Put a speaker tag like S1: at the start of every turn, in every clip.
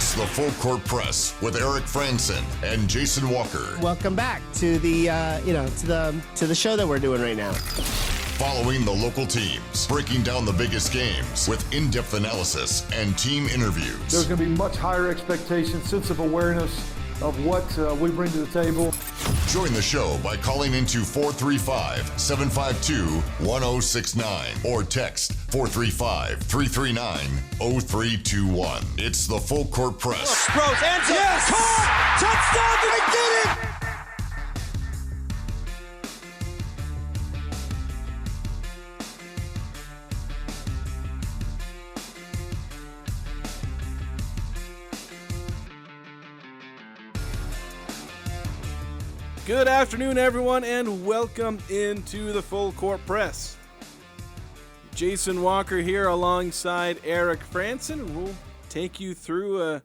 S1: It's the Full Court Press with Eric Frandsen and Jason Walker.
S2: Welcome back to the to the show that we're doing right now.
S1: Following the local teams, breaking down the biggest games with in-depth analysis and team interviews.
S3: There's going to be much higher expectations, sense of awareness of what we bring to the table.
S1: Join the show by calling into 435-752-1069 or text 435-339-0321. It's the Full Court Press.
S4: Throws, ends yes! Caught! Touchdown! They did it!
S5: Good afternoon, everyone, and welcome into the Full Court Press. Jason Walker here alongside Eric Frandsen. We'll take you through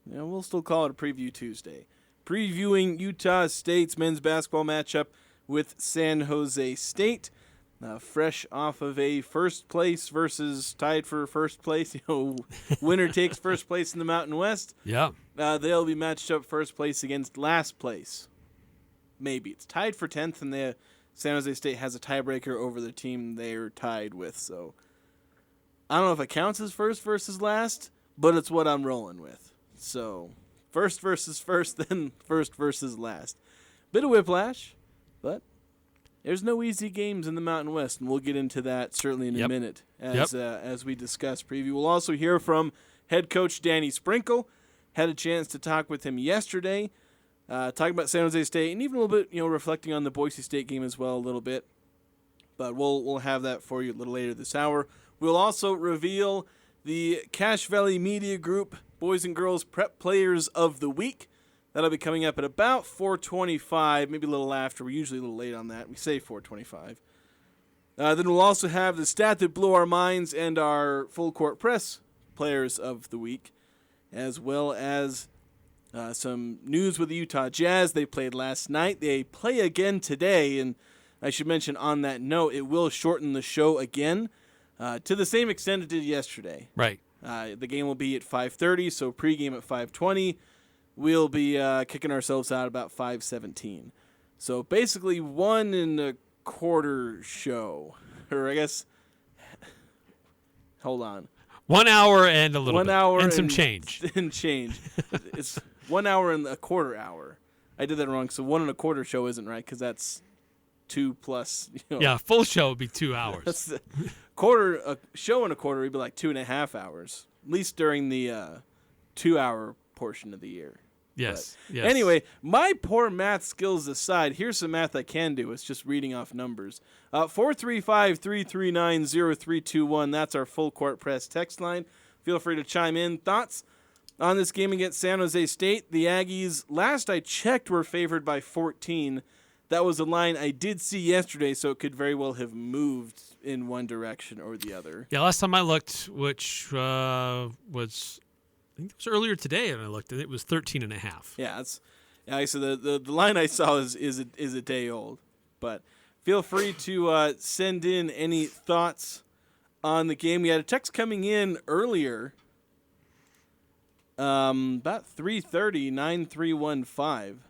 S5: we'll still call it a Preview Tuesday. Previewing Utah State's men's basketball matchup with San Jose State. Fresh off of a first place versus tied for first place. Winner takes first place in the Mountain West.
S6: Yeah.
S5: They'll be matched up first place against last place. Maybe it's tied for 10th, and the San Jose State has a tiebreaker over the team they're tied with. So I don't know if it counts as first versus last, but it's what I'm rolling with. So first versus first, then first versus last. Bit of whiplash, but there's no easy games in the Mountain West, and we'll get into that certainly in a minute as we discuss preview. We'll also hear from head coach Danny Sprinkle. Had a chance to talk with him yesterday. Talking about San Jose State and even a little bit, reflecting on the Boise State game as well a little bit. But we'll have that for you a little later this hour. We'll also reveal the Cache Valley Media Group Boys and Girls Prep Players of the Week. That'll be coming up at about 4:25, maybe a little after. We're usually a little late on that. We say 4:25. Then we'll also have the stat that blew our minds and our Full Court Press Players of the Week, as well as some news with the Utah Jazz. They played last night. They play again today, and I should mention on that note, it will shorten the show again to the same extent it did yesterday.
S6: Right.
S5: The game will be at 5:30, so pregame at 5:20. We'll be kicking ourselves out about 5:17. So basically 1 1/4 show, or I guess, hold on.
S6: 1 hour and a little
S5: 1
S6: bit.
S5: hour
S6: and some change.
S5: And change. It's 1 hour and a quarter hour. I did that wrong. So 1 1/4 show isn't right because that's 2 plus.
S6: Yeah, full show would be 2 hours.
S5: That's the quarter. A show and a quarter would be like 2.5 hours, at least during the 2-hour portion of the year.
S6: Yes.
S5: But
S6: yes.
S5: Anyway, my poor math skills aside, here's some math I can do. It's just reading off numbers. 435-339-0321. That's our Full Court Press text line. Feel free to chime in. Thoughts on this game against San Jose State? The Aggies, last I checked, were favored by 14. That was a line I did see yesterday, so it could very well have moved in one direction or the other.
S6: Yeah, last time I looked, which was, I think it was earlier today, and I looked at it, was 13.5.
S5: Yeah, so the line I saw is a day old. But feel free to send in any thoughts on the game. We had a text coming in earlier, about 3:30, 9315,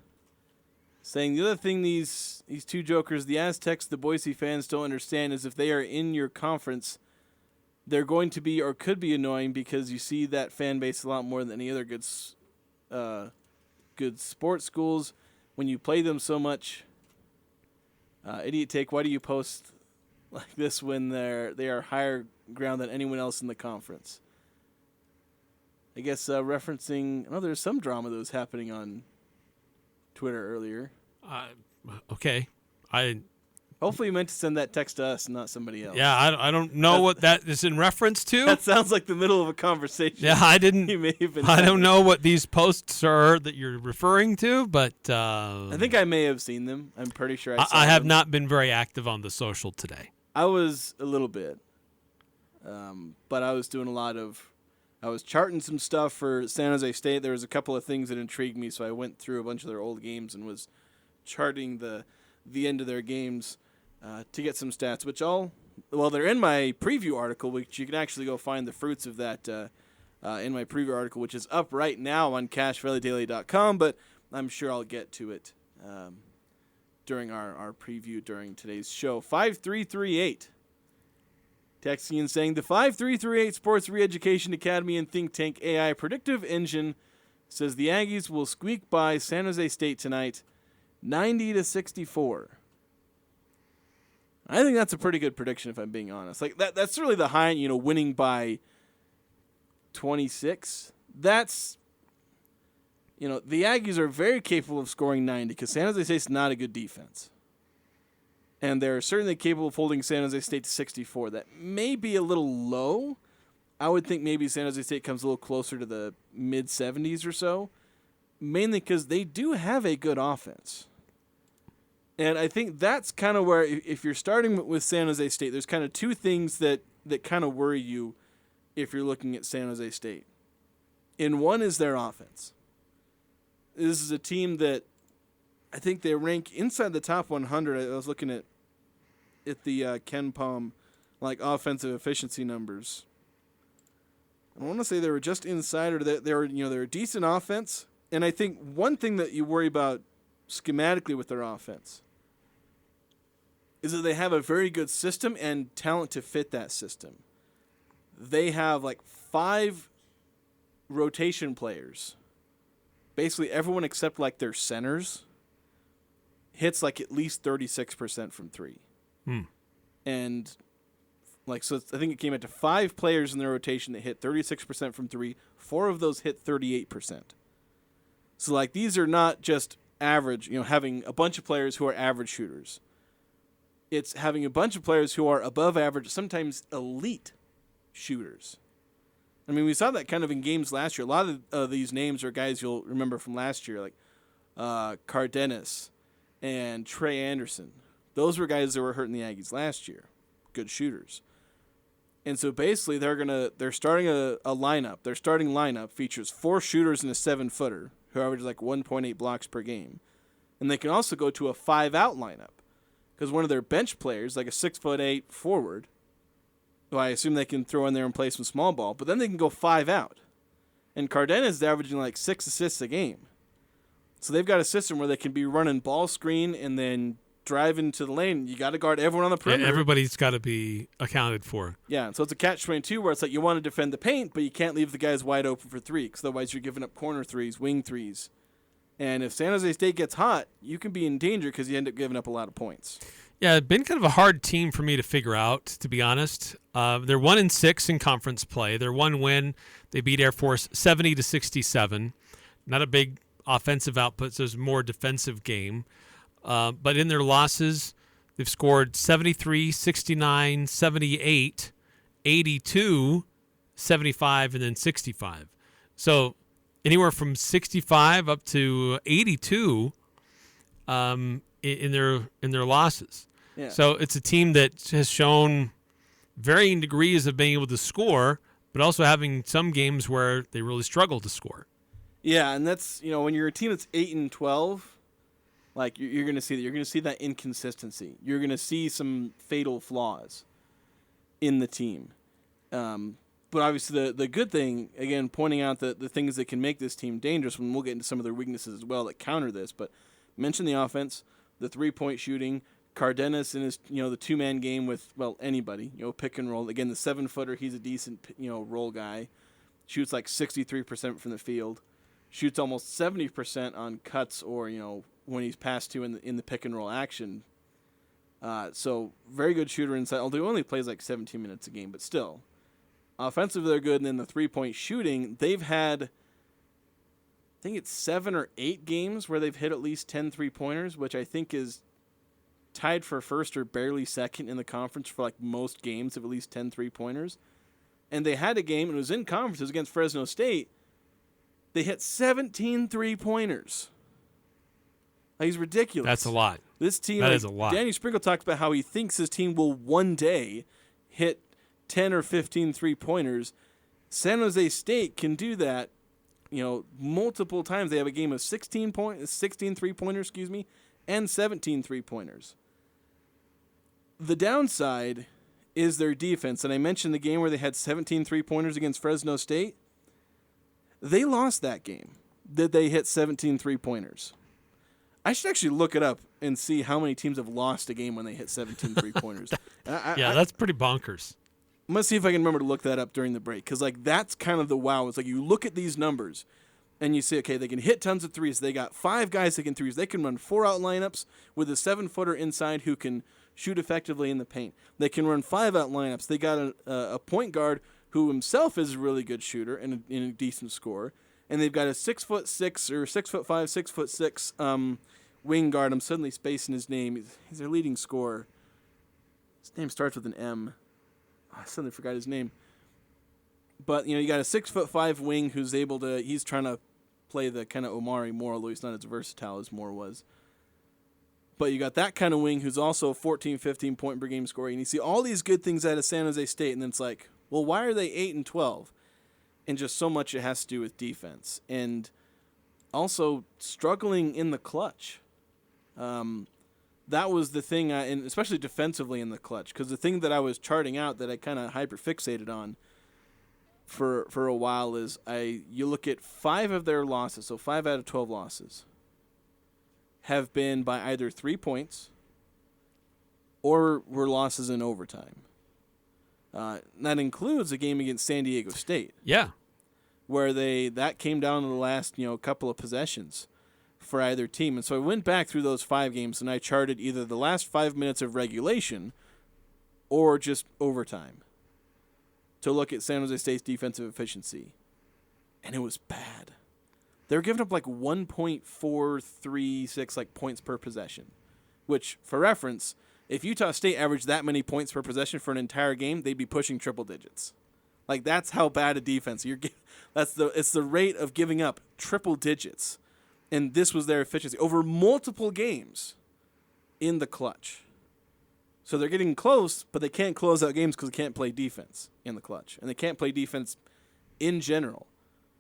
S5: saying the other thing these two jokers, the Aztecs, the Boise fans don't understand is if they are in your conference, they're going to be or could be annoying because you see that fan base a lot more than any other good sports schools. When you play them so much, idiot take, why do you post like this when they are higher ground than anyone else in the conference? I guess referencing, there's some drama that was happening on Twitter earlier.
S6: Okay.
S5: Hopefully you meant to send that text to us and not somebody else.
S6: Yeah, I don't know what that is in reference to.
S5: That sounds like the middle of a conversation.
S6: Yeah, I didn't.
S5: You may have been
S6: I don't know what these posts are that you're referring to, but
S5: I think I may have seen them. I'm pretty sure I saw them.
S6: I have not been very active on the social today.
S5: I was a little bit, but I was doing I was charting some stuff for San Jose State. There was a couple of things that intrigued me, so I went through a bunch of their old games and was charting the end of their games to get some stats, which they're in my preview article, which you can actually go find the fruits of that in my preview article, which is up right now on CashValleyDaily.com, but I'm sure I'll get to it during our preview during today's show. 5338. Texting and saying, the 5338 Sports Reeducation Academy and Think Tank AI predictive engine says the Aggies will squeak by San Jose State tonight, 90-64. I think that's a pretty good prediction, if I'm being honest. Like that's really the high, winning by 26. That's, the Aggies are very capable of scoring 90 because San Jose State's not a good defense. And they're certainly capable of holding San Jose State to 64. That may be a little low. I would think maybe San Jose State comes a little closer to the mid-70s or so, mainly because they do have a good offense. And I think that's kind of where, if you're starting with San Jose State, there's kind of two things that kind of worry you if you're looking at San Jose State. And one is their offense. This is a team that I think they rank inside the top 100. I was looking at the Ken Palm offensive efficiency numbers. I want to say they were just inside, or they're a decent offense. And I think one thing that you worry about schematically with their offense is that they have a very good system and talent to fit that system. They have 5 rotation players. Basically everyone except their centers hits at least 36% from 3. And so I think it came out to 5 players in their rotation that hit 36% from 3. 4 of those hit 38%. So these are not just average, having a bunch of players who are average shooters. It's having a bunch of players who are above average, sometimes elite shooters. I mean, we saw that kind of in games last year. A lot of these names are guys you'll remember from last year, like Cardenas and Trey Anderson. Those were guys that were hurting the Aggies last year. Good shooters. And so basically they're starting a lineup. Their starting lineup features 4 shooters and a 7-footer who averages 1.8 blocks per game. And they can also go to a 5-out lineup because one of their bench players, a 6'8" forward, who I assume they can throw in there and play some small ball, but then they can go 5 out. And Cardenas is averaging 6 assists a game. So they've got a system where they can be running ball screen and then drive into the lane. You got to guard everyone on the perimeter.
S6: Yeah, everybody's got to be accounted for.
S5: Yeah, and so it's a catch-22 where it's you want to defend the paint, but you can't leave the guys wide open for 3 because otherwise you're giving up corner threes, wing threes. And if San Jose State gets hot, you can be in danger because you end up giving up a lot of points.
S6: Yeah, it's been kind of a hard team for me to figure out, to be honest. They're 1-6 in conference play. Their one win, they beat Air Force 70-67. Not a big offensive output, so it's a more defensive game. But in their losses, they've scored 73, 69, 78, 82, 75, and then 65. So anywhere from 65 up to 82 in their losses.
S5: Yeah.
S6: So it's a team that has shown varying degrees of being able to score, but also having some games where they really struggle to score.
S5: Yeah, and that's, when you're a team that's 8-12, you're going to see that. You're going to see that inconsistency. You're going to see some fatal flaws in the team. But obviously the good thing, again, pointing out the things that can make this team dangerous, and we'll get into some of their weaknesses as well that counter this, but mention the offense, the 3-point shooting, Cardenas in his, the 2-man game with, anybody, pick and roll. Again, the 7-footer, he's a decent, roll guy. Shoots 63% from the field. Shoots almost 70% on cuts or, when he's passed to in the pick and roll action. So very good shooter inside, although he only plays 17 minutes a game, but still. Offensively, they're good. And then the 3-point shooting, they've had, I think it's 7 or 8 games where they've hit at least 10 3-pointers, which I think is tied for first or barely second in the conference for most games of at least 10 3-pointers. And they had a game, and it was in conference, it was against Fresno State. They hit 17 3-pointers. He's ridiculous.
S6: That's a lot.
S5: This team,
S6: that is a lot.
S5: Danny Sprinkle talks about how he thinks his team will one day hit 10 or 15 3-pointers. San Jose State can do that, multiple times. They have a game of 16 3-pointers, and 17 3-pointers. The downside is their defense, and I mentioned the game where they had 17 3-pointers against Fresno State. They lost that game. Did they hit 17 3-pointers? I should actually look it up and see how many teams have lost a game when they hit 17 3-pointers.
S6: That's pretty bonkers.
S5: I'm going to see if I can remember to look that up during the break, because that's kind of the wow. It's like you look at these numbers and you say, okay, they can hit tons of threes. They got 5 guys that can threes. They can run 4-out lineups with a 7-footer inside who can shoot effectively in the paint. They can run 5-out lineups. They got a point guard who himself is a really good shooter and a decent scorer. And they've got a 6'6" or 6'5", 6'6" wing guard. I'm suddenly spacing his name. He's their leading scorer. His name starts with an M. I suddenly forgot his name. But, you got a 6'5" wing who's able to, he's trying to play the kind of Omari Moore, although he's not as versatile as Moore was. But you got that kind of wing who's also a 14, 15 point per game scorer. And you see all these good things out of San Jose State, and then it's like, well, why are they 8-12? And just so much it has to do with defense. And also struggling in the clutch. That was the thing, and especially defensively in the clutch, because the thing that I was charting out that I kind of hyper-fixated on for a while is you look at 5 of their losses, so 5 out of 12 losses, have been by either 3 points or were losses in overtime. That includes a game against San Diego State.
S6: Yeah.
S5: Where that came down to the last couple of possessions for either team. And so I went back through those 5 games and I charted either the last 5 minutes of regulation or just overtime to look at San Jose State's defensive efficiency. And it was bad. They were giving up like 1.436 points per possession, which, for reference, if Utah State averaged that many points per possession for an entire game, they'd be pushing triple digits. That's how bad a defense. It's the rate of giving up triple digits. And this was their efficiency over multiple games in the clutch. So they're getting close, but they can't close out games because they can't play defense in the clutch. And they can't play defense in general.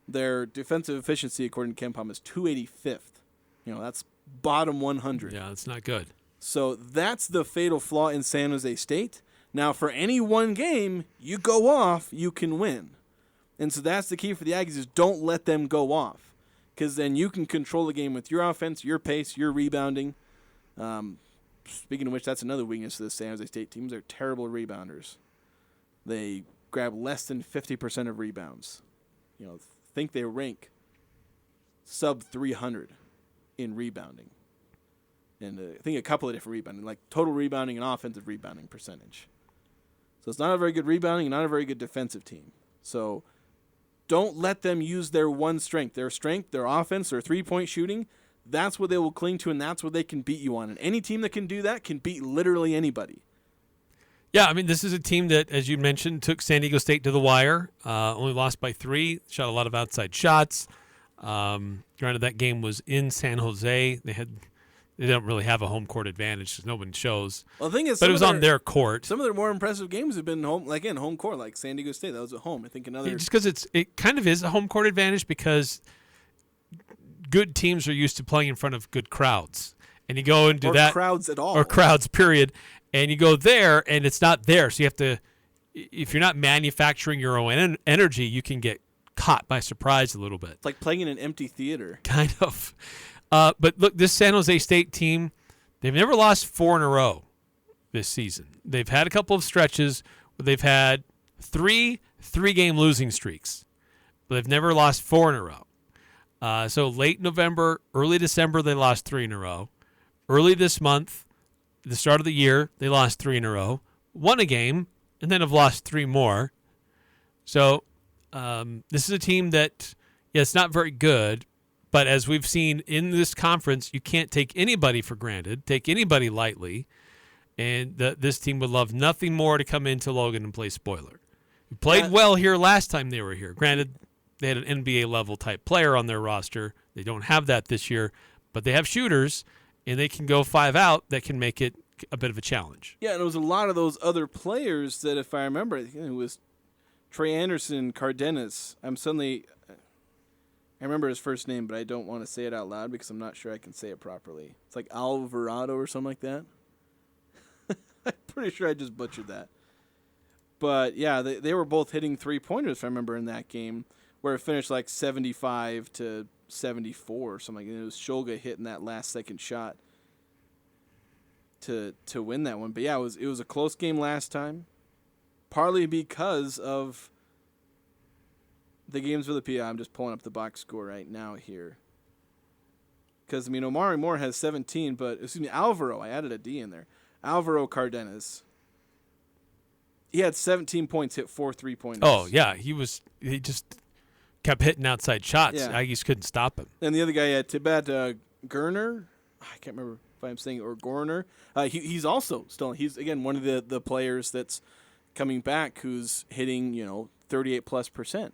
S5: Their defensive efficiency, according to KenPom, is 285th. That's bottom 100.
S6: Yeah, that's not good.
S5: So that's the fatal flaw in San Jose State. Now, for any one game, you go off, you can win. And so that's the key for the Aggies is don't let them go off. Because then you can control the game with your offense, your pace, your rebounding. Speaking of which, that's another weakness of the San Jose State teams. They're terrible rebounders. They grab less than 50% of rebounds. Think they rank sub 300 in rebounding. And I think a couple of different rebounding, like total rebounding and offensive rebounding percentage. So it's not a very good rebounding and not a very good defensive team. So don't let them use their one strength. Their strength, their offense, their three-point shooting, that's what they will cling to, and that's what they can beat you on. And any team that can do that can beat literally anybody.
S6: Yeah, I mean, this is a team that, as you mentioned, took San Diego State to the wire, only lost by 3, shot a lot of outside shots. Granted, that game was in San Jose. They don't really have a home court advantage because no one shows.
S5: Well, the thing is,
S6: but it was on their court.
S5: Some of their more impressive games have been home court, like San Diego State. That was at home. I think another.
S6: Yeah, just because it kind of is a home court advantage because good teams are used to playing in front of good crowds, and you go and do that.
S5: Or crowds at all.
S6: Or crowds, period. And you go there, and it's not there, so you have to. If you're not manufacturing your own energy, you can get caught by surprise a little bit.
S5: It's like playing in an empty theater.
S6: Kind of. But look, this San Jose State team, they've never lost 4 in a row this season. They've had a couple of stretches where they've had 3 3-game losing streaks, but they've never lost 4 in a row. So late November, early December, they lost 3 in a row. Early this month, the start of the year, they lost 3 in a row, won a game, and then have lost 3 more. So this is a team that, it's not very good. But as we've seen in this conference, you can't take anybody for granted, take anybody lightly, and this team would love nothing more to come into Logan and play spoiler. We played well here last time they were here. Granted, they had an NBA-level type player on their roster. They don't have that this year, but they have shooters, and they can go 5 out that can make it a bit of a challenge.
S5: Yeah, and it was a lot of those other players that, if I remember, it was Trey Anderson, Cardenas. I remember his first name, but I don't want to say it out loud because I'm not sure I can say it properly. It's like Alvarado or something like that. I'm pretty sure I just butchered that. But, yeah, they were both hitting 3-pointers, if I remember, in that game, where it finished like 75-74 or something. And it was Shulga hitting that last second shot to win that one. But yeah, it was a close game last time, partly because of the games for the PI. I'm just pulling up the box score right now here. Because, I mean, Omari Moore has 17, but, Alvaro, I added a D in there. Alvaro Cardenas. He had 17 points, hit 4 3-pointers.
S6: Oh, yeah. He just kept hitting outside shots.
S5: Yeah.
S6: Aggies couldn't stop him.
S5: And the other guy had Tibet Gurner. I can't remember if I'm saying it, or Gorner. He's also still, he's, again, one of the players that's coming back who's hitting, 38+%.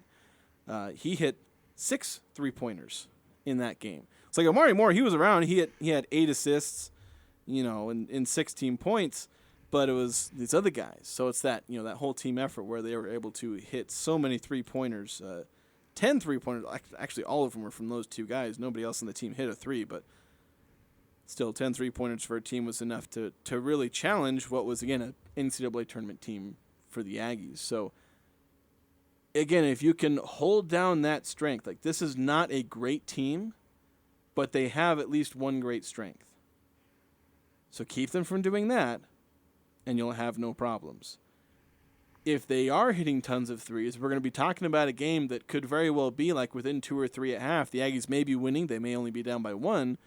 S5: He hit 6 3-pointers in that game. It's like Omari Moore, he was around. He had 8 assists, in 16 points, but it was these other guys. So it's that, that whole team effort where they were able to hit so many 3-pointers, 10 3-pointers. Actually, all of them were from those two guys. Nobody else on the team hit a 3, but still 10 3-pointers for a team was enough to really challenge what was, again, an NCAA tournament team for the Aggies. So, again, if you can hold down that strength, like this is not a great team, but they have at least one great strength. So keep them from doing that, and you'll have no problems. If they are hitting tons of threes, we're going to be talking about a game that could very well be like within 2 or 3 at half. The Aggies may be winning. They may only be down by 1.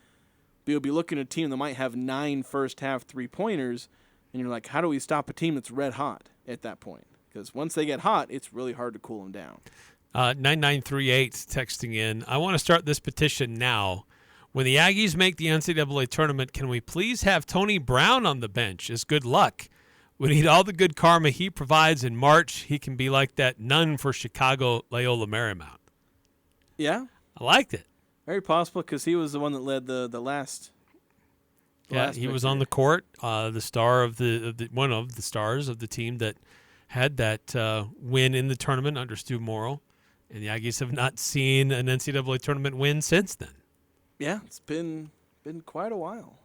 S5: But you'll be looking at a team that might have 9 first-half 3-pointers, and you're like, how do we stop a team that's red hot at that point? Because once they get hot, it's really hard to cool them down.
S6: 9938 texting in, I want to start this petition now. When the Aggies make the NCAA tournament, can we please have Tony Brown on the bench as good luck? We need all the good karma he provides in March. He can be like that nun for Chicago, Loyola Marymount.
S5: Yeah.
S6: I liked it.
S5: Very possible because he was the one that led the last.
S6: Yeah, he was on the court, the star of the one of the stars of the team that had that win in the tournament under Stu Morrill, and the Aggies have not seen an NCAA tournament win since then.
S5: Yeah, it's been quite a while.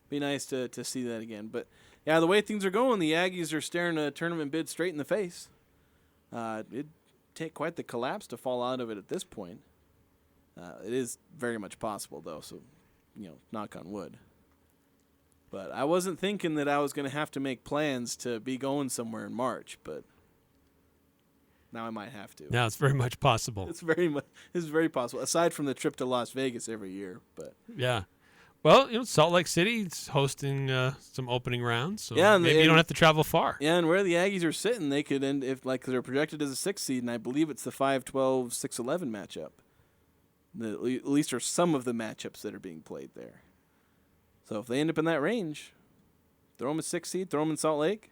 S5: Be nice to see that again. But, yeah, the way things are going, the Aggies are staring a tournament bid straight in the face. It'd take quite the collapse to fall out of it at this point. It is very much possible, though, so, knock on wood. But I wasn't thinking that I was going to have to make plans to be going somewhere in March, but now I might have to.
S6: Now it's very much possible.
S5: It's very possible, aside from the trip to Las Vegas every year. But
S6: yeah. Well, Salt Lake City is hosting some opening rounds, so
S5: yeah,
S6: maybe you don't have to travel far.
S5: Yeah, and where the Aggies are sitting, they could end if they're projected as a 6 seed, and I believe it's the 5-12, 6-11 matchup. At least are some of the matchups that are being played there. So if they end up in that range, throw them a 6 seed, throw them in Salt Lake.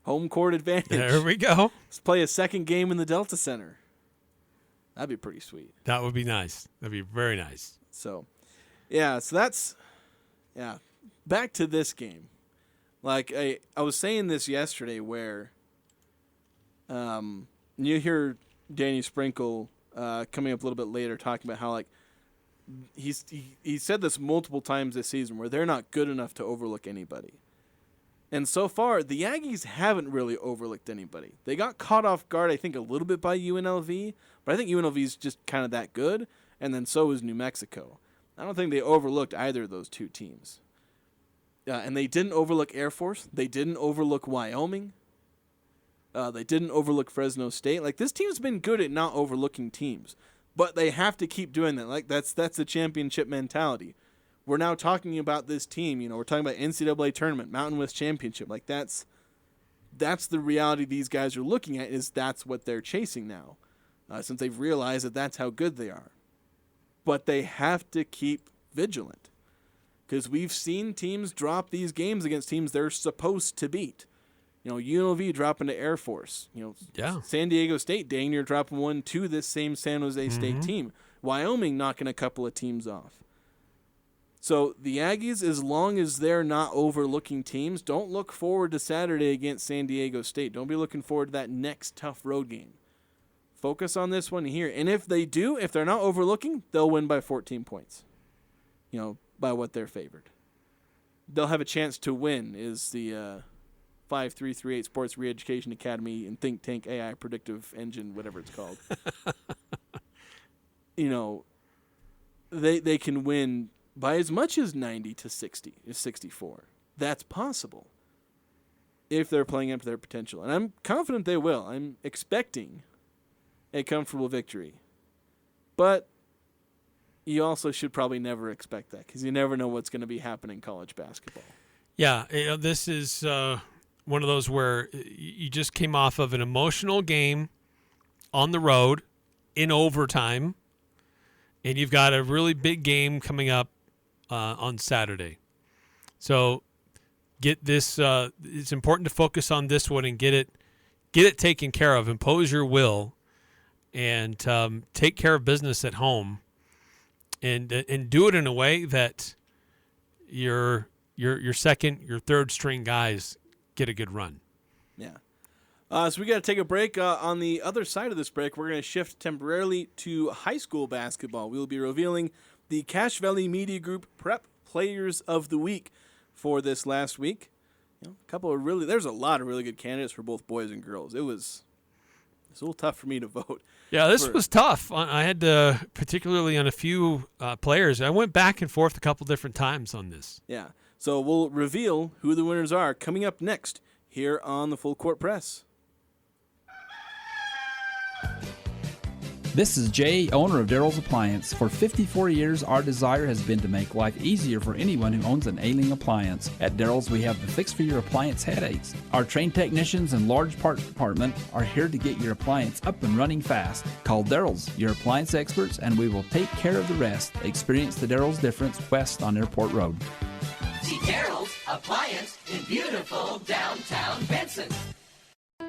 S5: Home court advantage.
S6: There we go.
S5: Let's play a second game in the Delta Center. That'd be pretty sweet.
S6: That would be nice. That'd be very nice.
S5: So, that's back to this game. Like I was saying this yesterday where you hear Danny Sprinkle coming up a little bit later talking about how he said this multiple times this season where they're not good enough to overlook anybody. And so far, the Aggies haven't really overlooked anybody. They got caught off guard, I think, a little bit by UNLV, but I think UNLV is just kind of that good, and then so is New Mexico. I don't think they overlooked either of those two teams. And they didn't overlook Air Force. They didn't overlook Wyoming. They didn't overlook Fresno State. Like, this team's been good at not overlooking teams, but they have to keep doing that. Like, that's the championship mentality. We're now talking about this team. We're talking about NCAA tournament, Mountain West Championship. Like, that's the reality these guys are looking at, is that's what they're chasing now, since they've realized that that's how good they are. But they have to keep vigilant, because we've seen teams drop these games against teams they're supposed to beat. UNLV dropping to Air Force. San Diego State dang near dropping 1 to this same San Jose State team. Wyoming knocking a couple of teams off. So the Aggies, as long as they're not overlooking teams, don't look forward to Saturday against San Diego State. Don't be looking forward to that next tough road game. Focus on this one here. And if they do, if they're not overlooking, they'll win by 14 points. By what they're favored. They'll have a chance to win is the 5338 Sports Reeducation Academy and Think Tank AI Predictive Engine, whatever it's called. They can win by as much as 90 to 64. That's possible if they're playing up to their potential. And I'm confident they will. I'm expecting a comfortable victory. But you also should probably never expect that because you never know what's going to be happening in college basketball.
S6: Yeah, this is one of those where you just came off of an emotional game on the road in overtime, and you've got a really big game coming up on Saturday. So get this. It's important to focus on this one and get it taken care of. Impose your will, and take care of business at home, and do it in a way that your second, your third string guys get a good run.
S5: Yeah. So we got to take a break. On the other side of this break, we're going to shift temporarily to high school basketball. We will be revealing the Cache Valley Media Group Prep Players of the Week for this last week. There's a lot of really good candidates for both boys and girls. It's a little tough for me to vote.
S6: Yeah, this was tough. I had to, particularly on a few players, I went back and forth a couple different times on this.
S5: Yeah. So we'll reveal who the winners are coming up next here on the Full Court Press.
S7: This is Jay, owner of Daryl's Appliance. For 54 years, our desire has been to make life easier for anyone who owns an ailing appliance. At Daryl's, we have the fix for your appliance headaches. Our trained technicians and large parts department are here to get your appliance up and running fast. Call Daryl's, your appliance experts, and we will take care of the rest. Experience the Daryl's difference west on Airport Road.
S8: See Daryl's Appliance in beautiful downtown Benson.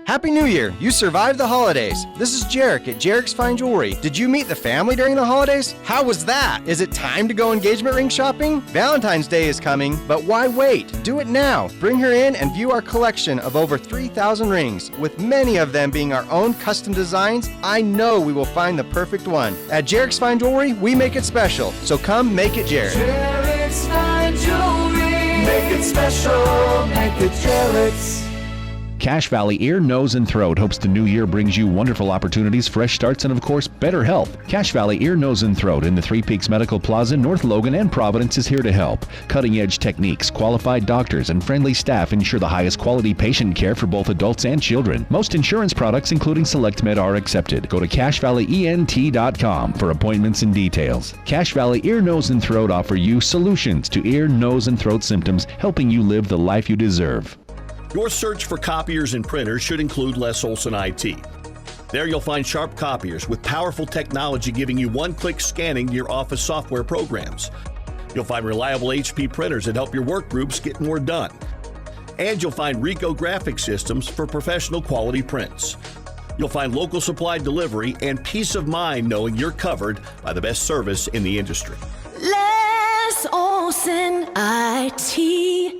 S9: Happy New Year! You survived the holidays. This is Jarek at Jarek's Fine Jewelry. Did you meet the family during the holidays? How was that? Is it time to go engagement ring shopping? Valentine's Day is coming, but why wait? Do it now. Bring her in and view our collection of over 3,000 rings. With many of them being our own custom designs, I know we will find the perfect one. At Jarek's Fine Jewelry, we make it special. So come make it Jarek.
S8: Jarek's Fine Jewelry. Make it special. Make it Jarek's.
S10: Cache Valley Ear, Nose, and Throat hopes the new year brings you wonderful opportunities, fresh starts, and of course, better health. Cache Valley Ear, Nose, and Throat in the Three Peaks Medical Plaza, North Logan, and Providence is here to help. Cutting-edge techniques, qualified doctors, and friendly staff ensure the highest quality patient care for both adults and children. Most insurance products, including SelectMed, are accepted. Go to CacheValleyENT.com for appointments and details. Cache Valley Ear, Nose, and Throat offer you solutions to ear, nose, and throat symptoms, helping you live the life you deserve.
S11: Your search for copiers and printers should include Les Olson IT. There you'll find sharp copiers with powerful technology giving you one-click scanning to your office software programs. You'll find reliable HP printers that help your work groups get more done. And you'll find Ricoh graphic systems for professional quality prints. You'll find local supply delivery and peace of mind knowing you're covered by the best service in the industry.
S8: Les Olson IT.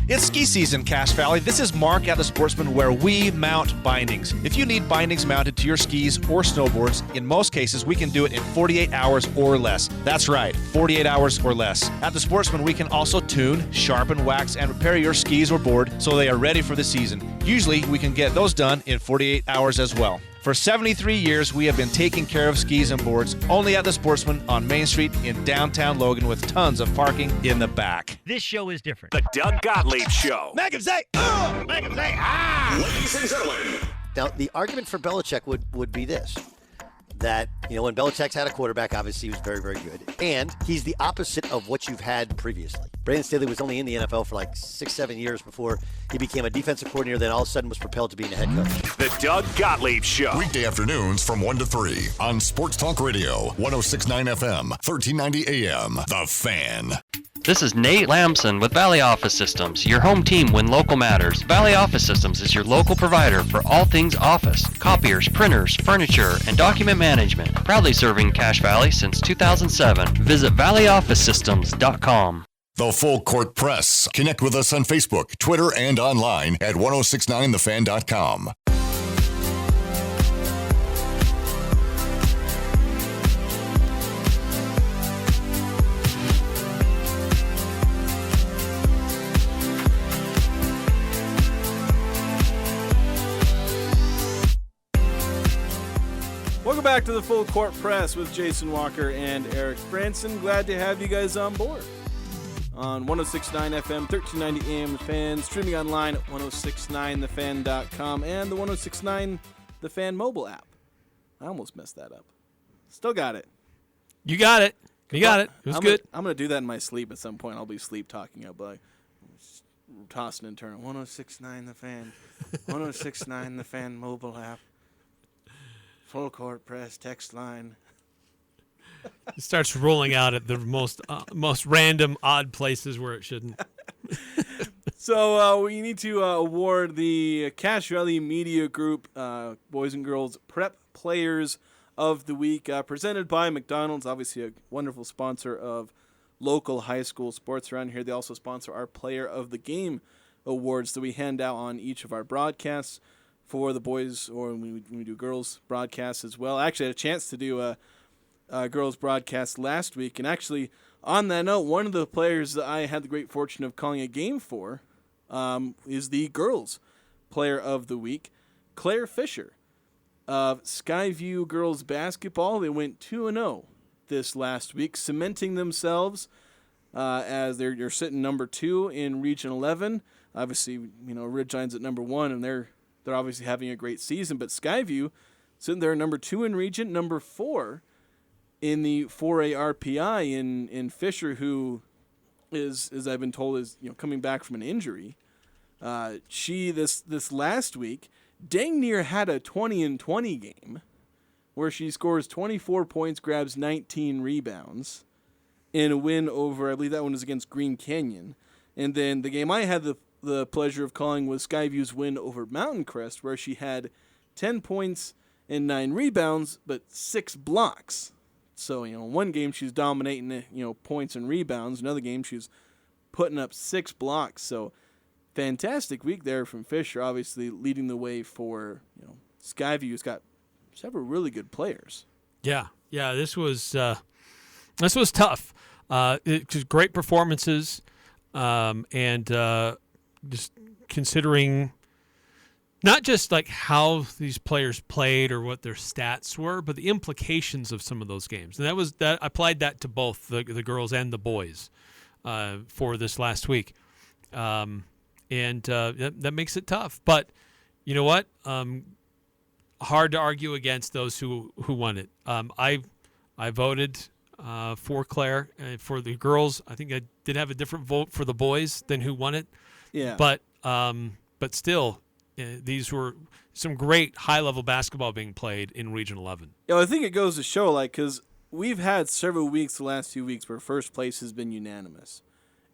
S12: It's ski season, Cache Valley. This is Mark at the Sportsman, where we mount bindings. If you need bindings mounted to your skis or snowboards, in most cases, we can do it in 48 hours or less. That's right, 48 hours or less. At the Sportsman, we can also tune, sharpen, wax, and repair your skis or board so they are ready for the season. Usually, we can get those done in 48 hours as well. For 73 years, we have been taking care of skis and boards only at the Sportsman on Main Street in downtown Logan with tons of parking in the back.
S13: This show is different.
S14: The Doug Gottlieb Show.
S4: Make him say, make him say,
S1: Ladies and gentlemen.
S15: Now, the argument for Belichick would be this. That, when Belichick's had a quarterback, obviously he was very, very good. And he's the opposite of what you've had previously. Brandon Staley was only in the NFL for like 6-7 years before he became a defensive coordinator, then all of a sudden was propelled to being a head coach.
S14: The Doug Gottlieb Show.
S1: Weekday afternoons from 1 to 3 on Sports Talk Radio, 106.9 FM, 1390 AM. The Fan.
S16: This is Nate Lamson with Valley Office Systems, your home team when local matters. Valley Office Systems is your local provider for all things office, copiers, printers, furniture, and document management. Proudly serving Cache Valley since 2007. Visit valleyofficesystems.com.
S1: The Full Court Press. Connect with us on Facebook, Twitter, and online at 1069thefan.com.
S5: back to the Full Court Press with Jason Walker and Eric Frandsen. Glad to have you guys on board on 106.9 FM, 1390 AM The Fan, streaming online at 1069thefan.com and the 1069 The Fan mobile app. I almost messed that up. Still got it.
S6: You got it. You got it. It was good.
S5: I'm going to do that in my sleep at some point. I'll be sleep talking. I'll be like, tossing and turning. 1069 The Fan. 1069 The Fan mobile app. Full Court Press text line.
S6: It starts rolling out at the most random, odd places where it shouldn't.
S5: So we need to award the Cache Valley Media Group Boys and Girls Prep Players of the Week, presented by McDonald's, obviously a wonderful sponsor of local high school sports around here. They also sponsor our Player of the Game awards that we hand out on each of our broadcasts for the boys, or when we do girls broadcasts as well. I actually had a chance to do a girls broadcast last week, and actually on that note, one of the players that I had the great fortune of calling a game for is the girls Player of the Week, Claire Fisher of Skyview Girls Basketball. They went 2-0 this last week, cementing themselves as they're sitting number 2 in Region 11. Obviously, Ridgeline's at number 1, and they're obviously having a great season. But Skyview sitting there number 2 in Region, number 4 in the 4A RPI in Fisher, who is, as I've been told, is coming back from an injury. She this last week dang near had a 20-20 game where she scores 24 points, grabs 19 rebounds in a win over, I believe that one was against Green Canyon. And then the game I had the pleasure of calling was Skyview's win over Mountain Crest, where she had 10 points and 9 rebounds, but 6 blocks. So, one game she's dominating, points and rebounds. Another game she's putting up 6 blocks. So, fantastic week there from Fisher, obviously leading the way for, Skyview's got several really good players. Yeah, this was tough. It was great performances, and just considering not just like how these players played or what their stats were, but the implications of some of those games. And I applied that to both the girls and the boys for this last week. And that makes it tough. But you know what? Hard to argue against those who won it. I voted for Claire. For the girls, I think I did have a different vote for the boys than who won it. Yeah. But still, these were some great high-level basketball being played in Region 11. I think it goes to show, because we've had several weeks the last 2 weeks where first place has been unanimous.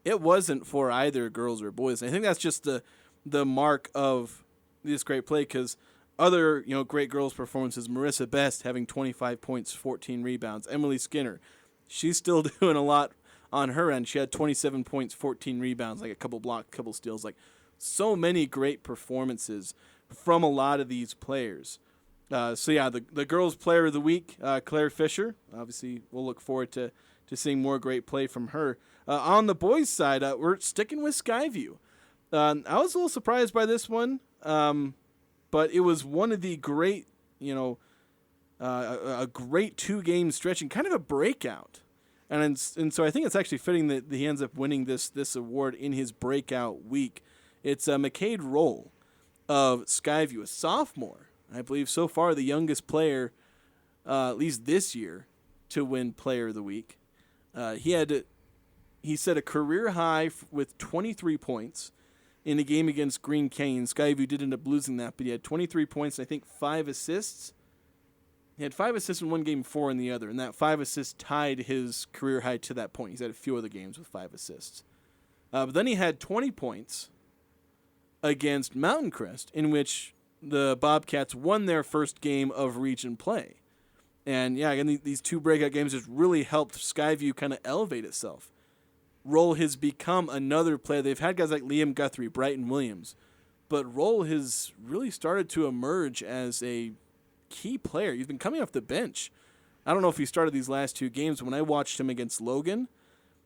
S5: It wasn't for either girls or boys. And I think that's just the mark of this great play, because other great girls performances, Marissa Best having 25 points, 14 rebounds. Emily Skinner, she's still doing a lot on her end. She had 27 points, 14 rebounds, like a couple blocks, couple steals, like so many great performances from a lot of these players. The girls Player of the Week, Claire Fisher. Obviously, we'll look forward to seeing more great play from her. On the boys' side, we're sticking with Skyview. I was a little surprised by this one, but it was one of the great, a great 2-game stretch and kind of a breakout. And so I think it's actually fitting that he ends up winning this award in his breakout week. It's McCade Roll of Skyview, a sophomore, I believe so far the youngest player, at least this year, to win Player of the Week. He set a career high with 23 points in a game against Green Canyon. Skyview did end up losing that, but he had 23 points and I think 5 assists. He had 5 assists in one game, 4 in the other, and that 5 assists tied his career high to that point. He's had a few other games with 5 assists. But then he had 20 points against Mountain Crest, in which the Bobcats won their first game of region play. And again, these 2 breakout games has really helped Skyview kind of elevate itself. Roll has become another player. They've had guys like Liam Guthrie, Brighton Williams, but Roll has really started to emerge as a key player. He's been coming off the bench. I don't know if he started these last 2 games, but when I watched him against Logan,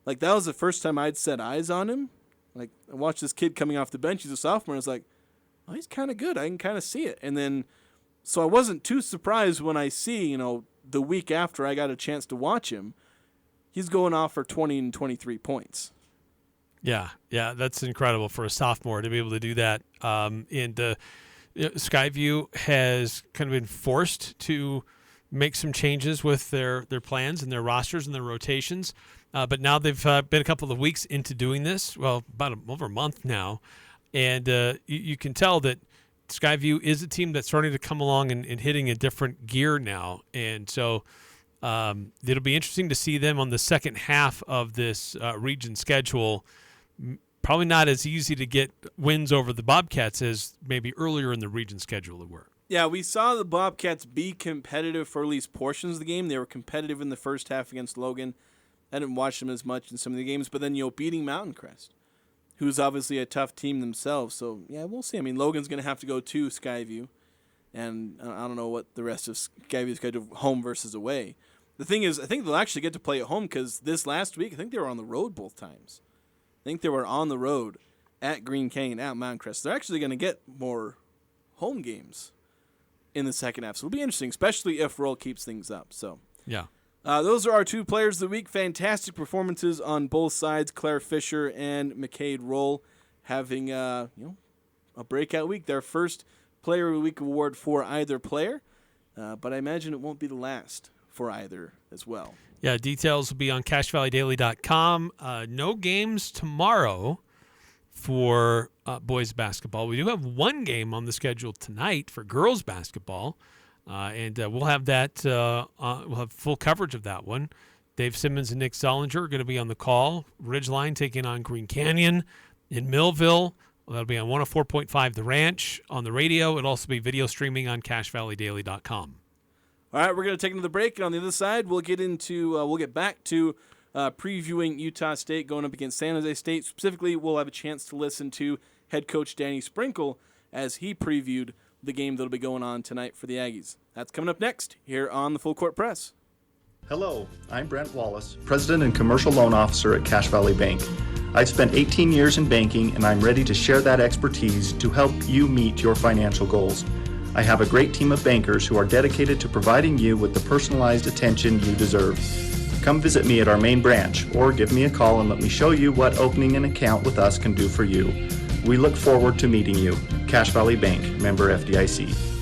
S5: that was the first time I'd set eyes on him. I watched this kid coming off the bench. He's a sophomore. And I was like, oh, he's kind of good. I can kind of see it. And then So I wasn't too surprised when I see, the week after I got a chance to watch him, he's going off for 20 and 23 points.
S6: Yeah, that's incredible for a sophomore to be able to do that. Skyview has kind of been forced to make some changes with their plans and their rosters and their rotations. But now they've been a couple of weeks into doing this, well, over a month now. And you can tell that Skyview is a team that's starting to come along and hitting a different gear now. And so it'll be interesting to see them on the second half of this region schedule. Probably not as easy to get wins over the Bobcats as maybe earlier in the region schedule it were.
S5: Yeah, we saw the Bobcats be competitive for at least portions of the game. They were competitive in the first half against Logan. I didn't watch them as much in some of the games, but then, beating Mountain Crest, who's obviously a tough team themselves. So, yeah, we'll see. I mean, Logan's going to have to go to Skyview, and I don't know what the rest of Skyview's got to do, home versus away. The thing is, I think they'll actually get to play at home because this last week, I think they were on the road both times. I think they were on the road at Green Canyon, at Mountain Crest. They're actually going to get more home games in the second half. So it'll be interesting, especially if Roll keeps things up. So
S6: yeah.
S5: Those are our two players of the week. Fantastic performances on both sides. Claire Fisher and McCade Roll having a breakout week. Their first Player of the Week award for either player, but I imagine it won't be the last for either as well.
S6: Yeah, details will be on CashValleyDaily.com. No games tomorrow for boys basketball. We do have one game on the schedule tonight for girls basketball. And we'll have that. We'll have full coverage of that one. Dave Simmons and Nick Zollinger are going to be on the call. Ridgeline taking on Green Canyon in Millville. That'll be on 104.5 The Ranch on the radio. It'll also be video streaming on CashValleyDaily.com.
S5: All right, we're going to take another break, and on the other side, we'll get back to previewing Utah State going up against San Jose State. Specifically, we'll have a chance to listen to head coach Danny Sprinkle as he previewed the game that'll be going on tonight for the Aggies. That's coming up next here on the Full Court Press.
S13: Hello, I'm Brent Wallace, President and Commercial Loan Officer at Cache Valley Bank. I've spent 18 years in banking, and I'm ready to share that expertise to help you meet your financial goals. I have a great team of bankers who are dedicated to providing you with the personalized attention you deserve. Come visit me at our main branch, or give me a call and let me show you what opening an account with us can do for you. We look forward to meeting you. Cache Valley Bank, member FDIC.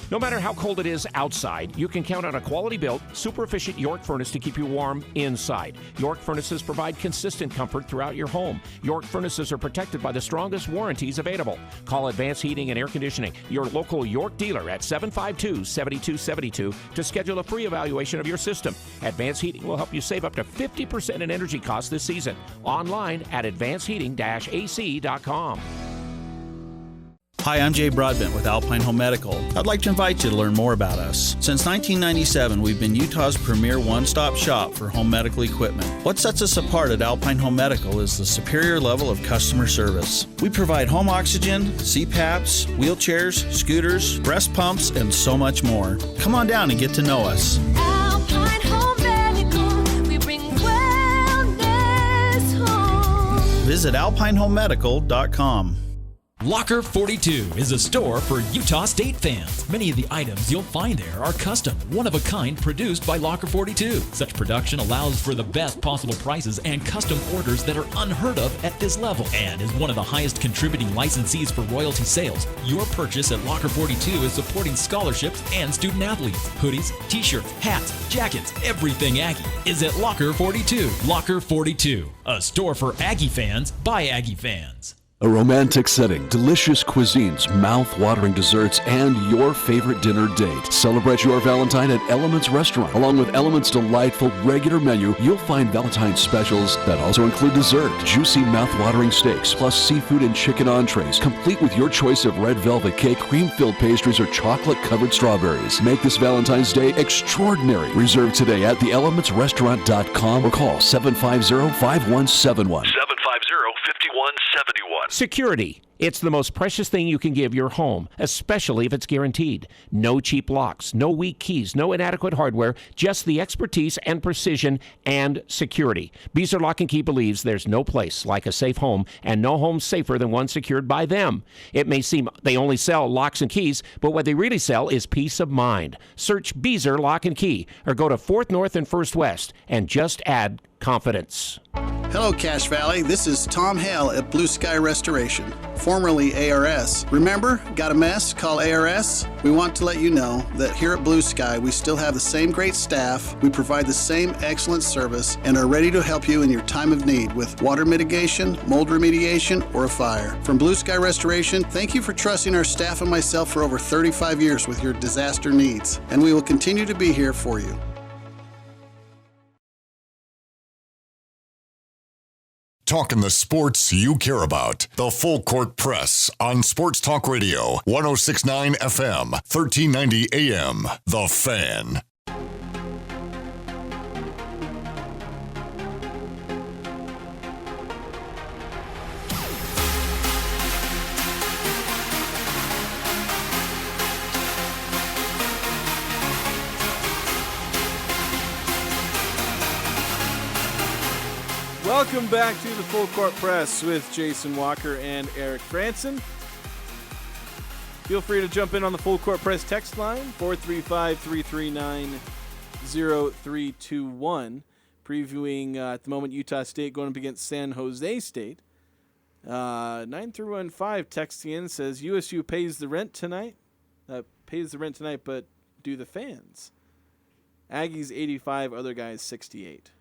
S17: No matter how cold it is outside, you can count on a quality-built, super-efficient York furnace to keep you warm inside. York furnaces provide consistent comfort throughout your home. York furnaces are protected by the strongest warranties available. Call Advanced Heating and Air Conditioning, your local York dealer, at 752-7272 to schedule a free evaluation of your system. Advanced Heating will help you save up to 50% in energy costs this season. Online at advancedheating-ac.com.
S18: Hi, I'm Jay Broadbent with Alpine Home Medical. I'd like to invite you to learn more about us. Since 1997, we've been Utah's premier one-stop shop for home medical equipment. What sets us apart at Alpine Home Medical is the superior level of customer service. We provide home oxygen, CPAPs, wheelchairs, scooters, breast pumps, and so much more. Come on down and get to know us.
S8: Alpine Home Medical, we bring wellness home.
S18: Visit alpinehomemedical.com.
S19: Locker 42 is a store for Utah State fans. Many of the items you'll find there are custom, one-of-a-kind, produced by Locker 42. Such production allows for the best possible prices and custom orders that are unheard of at this level, and is one of the highest contributing licensees for royalty sales. Your purchase at Locker 42 is supporting scholarships and student athletes. Hoodies, t-shirts, hats, jackets, everything Aggie is at Locker 42. Locker 42, a store for Aggie fans by Aggie fans.
S10: A romantic setting, delicious cuisines, mouth-watering desserts, and your favorite dinner date. Celebrate your Valentine at Elements Restaurant. Along with Elements' delightful regular menu, you'll find Valentine's specials that also include dessert, juicy mouth-watering steaks, plus seafood and chicken entrees, complete with your choice of red velvet cake, cream-filled pastries, or chocolate-covered strawberries. Make this Valentine's Day extraordinary. Reserve today at theelementsrestaurant.com or call 750-5171.
S14: 750-5171.
S17: Security. It's the most precious thing you can give your home, especially if it's guaranteed. No cheap locks, no weak keys, no inadequate hardware, just the expertise and precision and security. Beezer Lock and Key believes there's no place like a safe home, and no home safer than one secured by them. It may seem they only sell locks and keys, but what they really sell is peace of mind. Search Beezer Lock and Key or go to 4th North and 1st West and just add confidence.
S20: Hello, Cache Valley. This is Tom Hale at Blue Sky Restoration, formerly ARS. Remember, got a mess? Call ARS. We want to let you know that here at Blue Sky, we still have the same great staff, we provide the same excellent service, and are ready to help you in your time of need with water mitigation, mold remediation, or a fire. From Blue Sky Restoration, thank you for trusting our staff and myself for over 35 years with your disaster needs, and we will continue to be here for you.
S1: Talking the sports you care about. The Full Court Press on Sports Talk Radio, 106.9 FM, 1390 AM. The Fan.
S5: Welcome back to the Full Court Press with Jason Walker and Eric Frandsen. Feel free to jump in on the Full Court Press text line, 435-339-0321. Previewing at the moment Utah State going up against San Jose State. 9-15 texting in says USU pays the rent tonight. But do the fans? Aggies 85, other guys 68.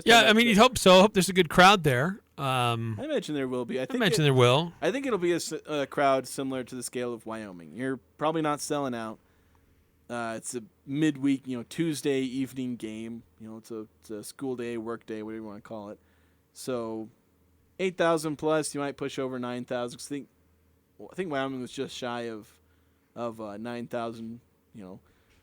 S6: Yeah, I mean, you'd hope so. I hope there's a good crowd there.
S5: I imagine there will be. I imagine
S6: there will.
S5: I think it'll be a crowd similar to the scale of Wyoming. You're probably not selling out. It's a midweek, Tuesday evening game. It's a school day, work day, whatever you want to call it. So 8,000 plus. You might push over 9,000. I think Wyoming was just shy of 9,000.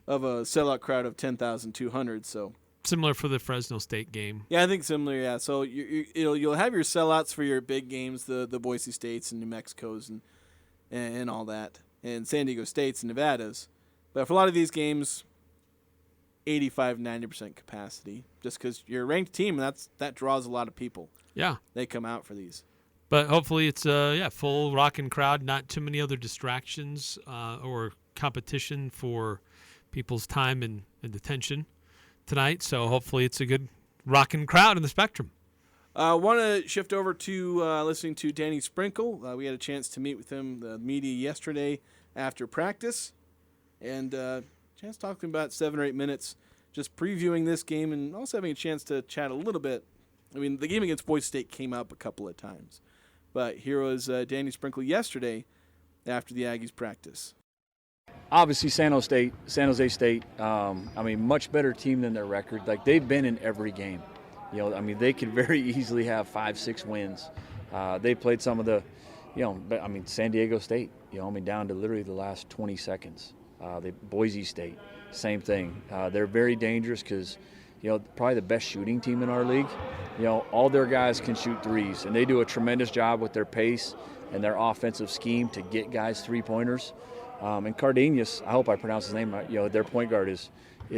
S5: Of a sellout crowd of 10,200. So.
S6: Similar for the Fresno State game.
S5: Yeah, I think similar. Yeah, so you'll have your sellouts for your big games, the Boise States and New Mexicos and all that, and San Diego States and Nevadas. But for a lot of these games, 85-90% capacity, just because you're a ranked team, and that draws a lot of people.
S6: Yeah,
S5: they come out for these.
S6: But hopefully it's a full rocking crowd, not too many other distractions or competition for people's time and attention tonight, so hopefully it's a good rocking crowd in the Spectrum.
S5: Want to shift over to listening to Danny Sprinkle. We had a chance to meet with him, the media, yesterday after practice, and chance to talk to him about 7 or 8 minutes, just previewing this game and also having a chance to chat a little bit. I mean, the game against Boise State came up a couple of times, but here was Danny Sprinkle yesterday after the Aggies practice.
S21: Obviously, San Jose State, much better team than their record. Like, they've been in every game. They could very easily have 5-6 wins. They played some of the, San Diego State, down to literally the last 20 seconds. Boise State, same thing. They're very dangerous because, probably the best shooting team in our league. All their guys can shoot threes, and they do a tremendous job with their pace and their offensive scheme to get guys three-pointers. And Cardenas, I hope I pronounce his name right. Their point guard is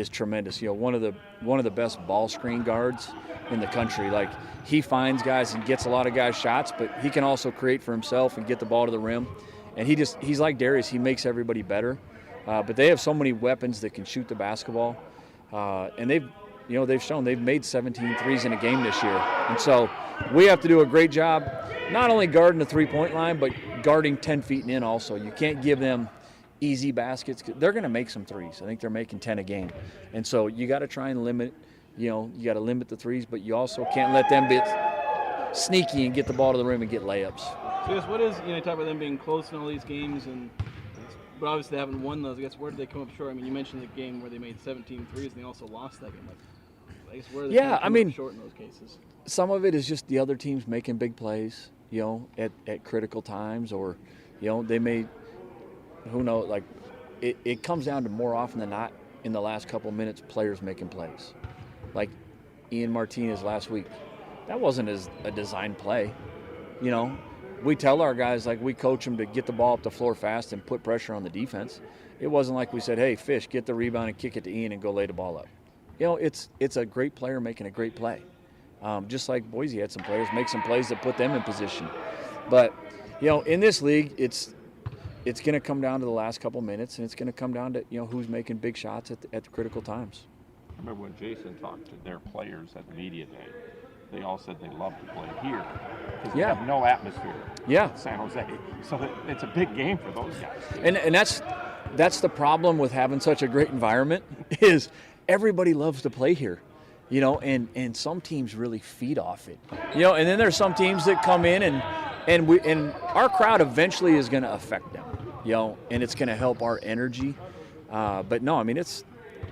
S21: tremendous. One of the best ball screen guards in the country. Like, he finds guys and gets a lot of guys shots, but he can also create for himself and get the ball to the rim. And he's like Darius. He makes everybody better. But they have so many weapons that can shoot the basketball. And they've shown they've made 17 threes in a game this year. And so we have to do a great job, not only guarding the three-point line, but guarding 10 feet and in also. You can't give them easy baskets. They're going to make some threes. I think they're making 10 a game. And so you got to try and limit, you got to limit the threes, but you also can't let them be sneaky and get the ball to the rim and get layups.
S5: So I guess what is, you talk about them being close in all these games, but obviously they haven't won those. I guess where did they come up short? I mean, you mentioned the game where they made 17 threes and they also lost that game. I guess where did they come up short in those cases?
S21: Some of it is just the other teams making big plays, at critical times, or, they made, who knows, like, it comes down to more often than not in the last couple minutes, players making plays. Like Ian Martinez last week, that wasn't a designed play. we tell our guys, like, we coach them to get the ball up the floor fast and put pressure on the defense. It wasn't like we said, hey, Fish, get the rebound and kick it to Ian and go lay the ball up. You know, it's a great player making a great play. Just like Boise had some players make some plays that put them in position. But, you know, in this league, it's going to come down to the last couple minutes, and it's going to come down to, you know, who's making big shots at the critical times.
S17: I remember when Jason talked to their players at the media day, they all said they love to play here because they have no atmosphere in San Jose. So it's a big game for those guys.
S21: And that's the problem with having such a great environment is everybody loves to play here. You know, and some teams really feed off it. You know, and then there's some teams that come in and our crowd eventually is going to affect them. You know, and it's going to help our energy. But no, I mean,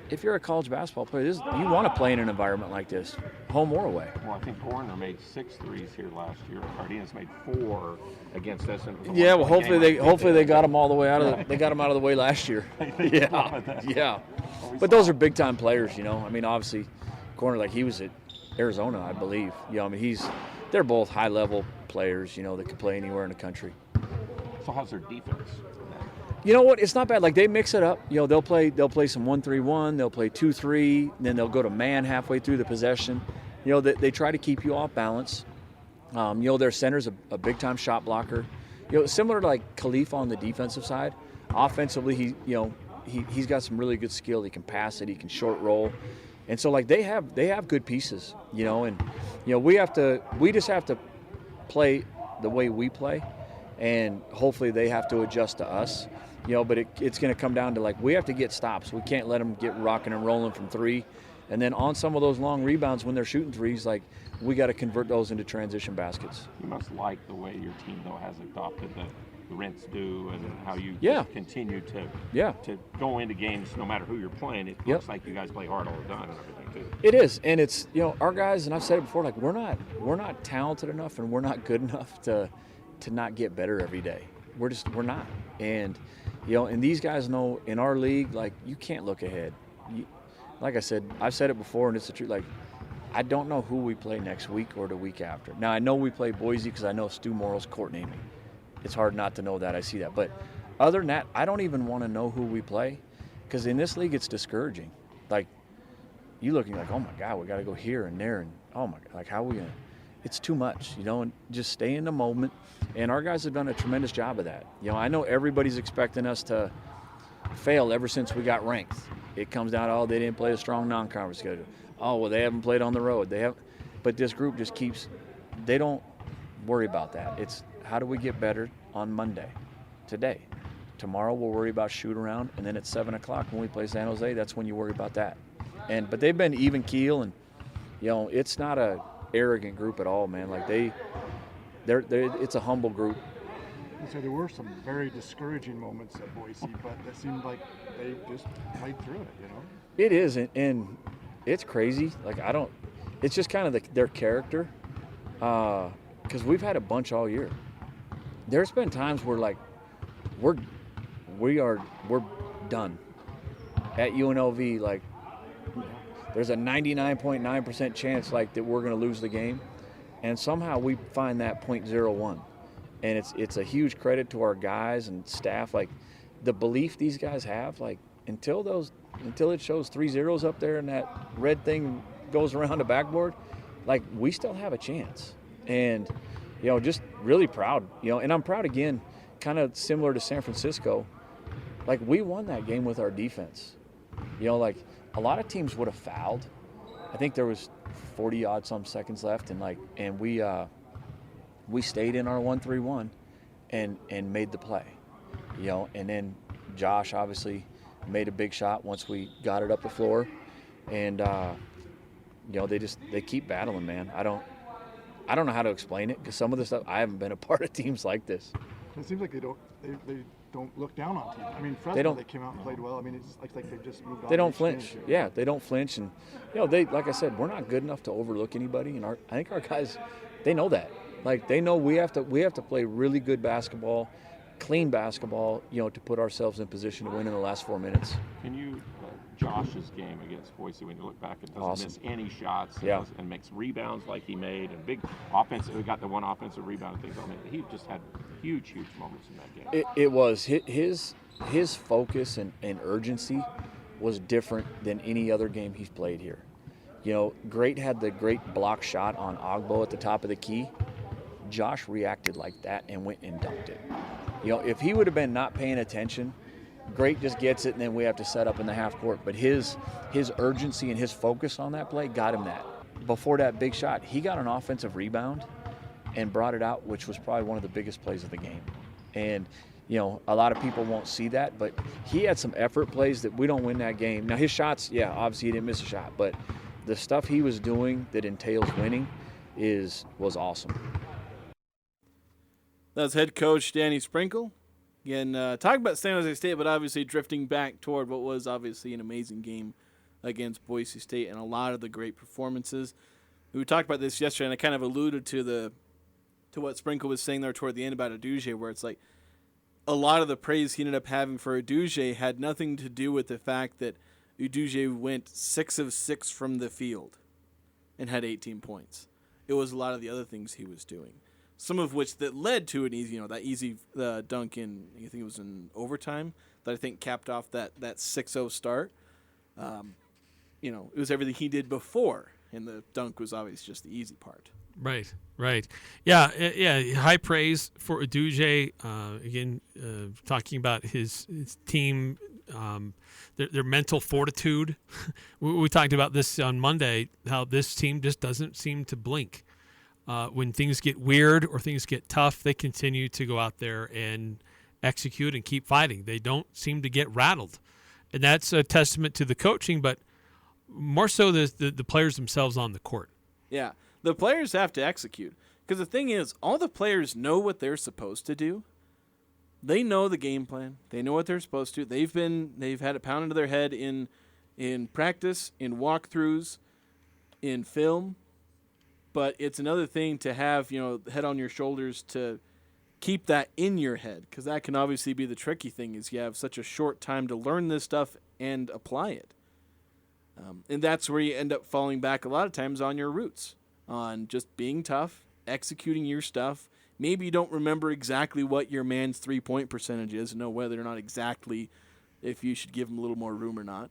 S21: if you're a college basketball player, you want to play in an environment like this, home or away.
S17: Well, I think Gorner made 6 threes here last year. Cardenas made 4 against SN.
S21: Yeah, well, hopefully they got them all the way out of they got them out of the way last year. Yeah. But those are big time players, you know. I mean, obviously, Gorner, like, he was at Arizona, I believe. You know, I mean, they're both high level players, you know, that could play anywhere in the country.
S17: So how's their defense?
S21: You know what? It's not bad. Like, they mix it up. You know, they'll play some 1-3-1. They'll play 2-3. Then they'll go to man halfway through the possession. You know, they try to keep you off balance. You know, their center's a big-time shot blocker. You know, similar to, like, Khalif on the defensive side. Offensively, he's got some really good skill. He can pass it. He can short roll. And so, like, they have good pieces, you know. And, you know, we just have to play the way we play. And hopefully they have to adjust to us. You know, but it's going to come down to, like, we have to get stops. We can't let them get rocking and rolling from 3. And then on some of those long rebounds when they're shooting threes, like, we got to convert those into transition baskets.
S17: You must like the way your team, though, has adopted the Rents do and how you continue to go into games no matter who you're playing. It looks like you guys play hard all the time and everything, too.
S21: It is. And it's, you know, our guys, and I've said it before, like, we're not talented enough and we're not good enough to not get better every day. We're not. And, you know, and these guys know in our league, like, you can't look ahead. Like I said, I've said it before, and it's the truth. Like, I don't know who we play next week or the week after. Now, I know we play Boise because I know Stu Morrill's court naming. It's hard not to know that. I see that. But other than that, I don't even want to know who we play because in this league, it's discouraging. Like, you looking like, oh, my God, we got to go here and there. And, oh, my God, like, how are we going to? It's too much, you know, and just stay in the moment. And our guys have done a tremendous job of that. You know, I know everybody's expecting us to fail ever since we got ranked. It comes down to, oh, they didn't play a strong non-conference schedule. Oh, well, they haven't played on the road. But this group just they don't worry about that. It's how do we get better on Monday, today. Tomorrow we'll worry about shoot around, and then at 7 o'clock when we play San Jose, that's when you worry about that. But they've been even keel, and, you know, it's not a arrogant group at all, man. Like, it's a humble group.
S2: So there were some very discouraging moments at Boise, but it seemed like they just played through it, you know?
S21: It is, and it's crazy. Like, it's just kind of their character, because we've had a bunch all year. There's been times where, like, we're done. At UNLV, like, there's a 99.9% chance, like, that we're going to lose the game, and somehow we find that .01. And it's a huge credit to our guys and staff. Like, the belief these guys have, like, until it shows 3 zeros up there and that red thing goes around the backboard, like, we still have a chance. And, you know, just really proud, you know, and I'm proud again, kind of similar to San Francisco. Like, we won that game with our defense. You know, like, a lot of teams would have fouled. I think there was 40 odd some seconds left, and we stayed in our 1-3-1 and made the play, you know. And then Josh obviously made a big shot once we got it up the floor, and you know, they keep battling, man. I don't know how to explain it because some of the stuff, I haven't been a part of teams like this.
S2: It seems like they don't look down on teams. I mean, Fresno, they came out and played well. I mean, it's like they've just moved on.
S21: They don't flinch. Yeah, they don't flinch, and, you know, like I said, we're not good enough to overlook anybody, and I think our guys, they know that. Like, they know we have to play really good basketball, clean basketball, you know, to put ourselves in position to win in the last 4 minutes.
S17: Can you, Josh's game against Boise when you look back and doesn't miss any shots and makes rebounds like he made and big offensive. We got the one offensive rebound and things on it. He just had huge moments in that game.
S21: It was his focus and urgency was different than any other game he's played here. You know, Great had the great block shot on Ogbo at the top of the key. Josh reacted like that and went and dunked it. You know, if he would have been not paying attention, Great just gets it and then we have to set up in the half court. But his urgency and his focus on that play got him that. Before that big shot, he got an offensive rebound and brought it out, which was probably one of the biggest plays of the game. And, you know, a lot of people won't see that, but he had some effort plays that we don't win that game. Now, his shots, obviously he didn't miss a shot, but the stuff he was doing that entails winning was awesome.
S5: That's head coach Danny Sprinkle. Again, talking about San Jose State, but obviously drifting back toward what was obviously an amazing game against Boise State and a lot of the great performances. We talked about this yesterday, and I kind of alluded to what Sprinkle was saying there toward the end about Uduje, where it's like a lot of the praise he ended up having for Uduje had nothing to do with the fact that Uduje went 6 of 6 from the field and had 18 points. It was a lot of the other things he was doing. Some of which that led to an easy, that easy dunk in, I think it was in overtime, that I think capped off that 6-0 start. It was everything he did before, and the dunk was obviously just the easy part.
S6: Right. Yeah, high praise for Uduje. Again, talking about his team, their mental fortitude. We talked about this on Monday, how this team just doesn't seem to blink. When things get weird or things get tough, they continue to go out there and execute and keep fighting. They don't seem to get rattled. And that's a testament to the coaching, but more so the players themselves on the court.
S5: Yeah, the players have to execute. Because the thing is, all the players know what they're supposed to do. They know the game plan. They know what they're supposed to. They've had it pounded into their head in practice, in walkthroughs, in film. But it's another thing to have, head on your shoulders to keep that in your head, because that can obviously be the tricky thing is you have such a short time to learn this stuff and apply it. And that's where you end up falling back a lot of times on your roots, on just being tough, executing your stuff. Maybe you don't remember exactly what your man's three-point percentage is, know whether or not exactly if you should give him a little more room or not.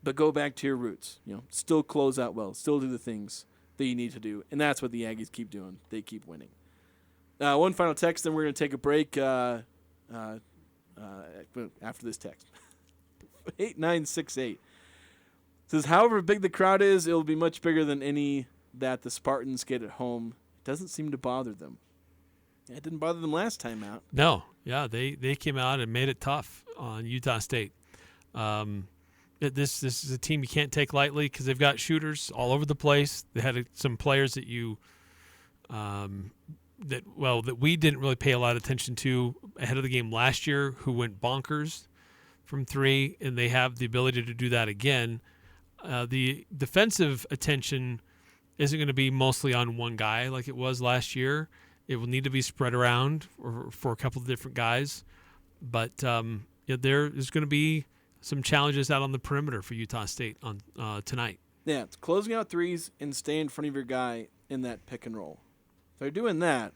S5: But go back to your roots. Still close out well, still do the things that you need to do, and that's what the Aggies keep doing. They keep winning. One final text, then we're going to take a break after this text. 8968 says, however big the crowd is, it'll be much bigger than any that the Spartans get at home. It doesn't seem to bother them. It didn't bother them last time out.
S6: No, they came out and made it tough on Utah State. This is a team you can't take lightly because they've got shooters all over the place. They had some players that that we didn't really pay a lot of attention to ahead of the game last year, who went bonkers from 3, and they have the ability to do that again. The defensive attention isn't going to be mostly on one guy like it was last year. It will need to be spread around for a couple of different guys. But there is going to be some challenges out on the perimeter for Utah State on tonight.
S5: Yeah, it's closing out threes and stay in front of your guy in that pick and roll. If they're doing that,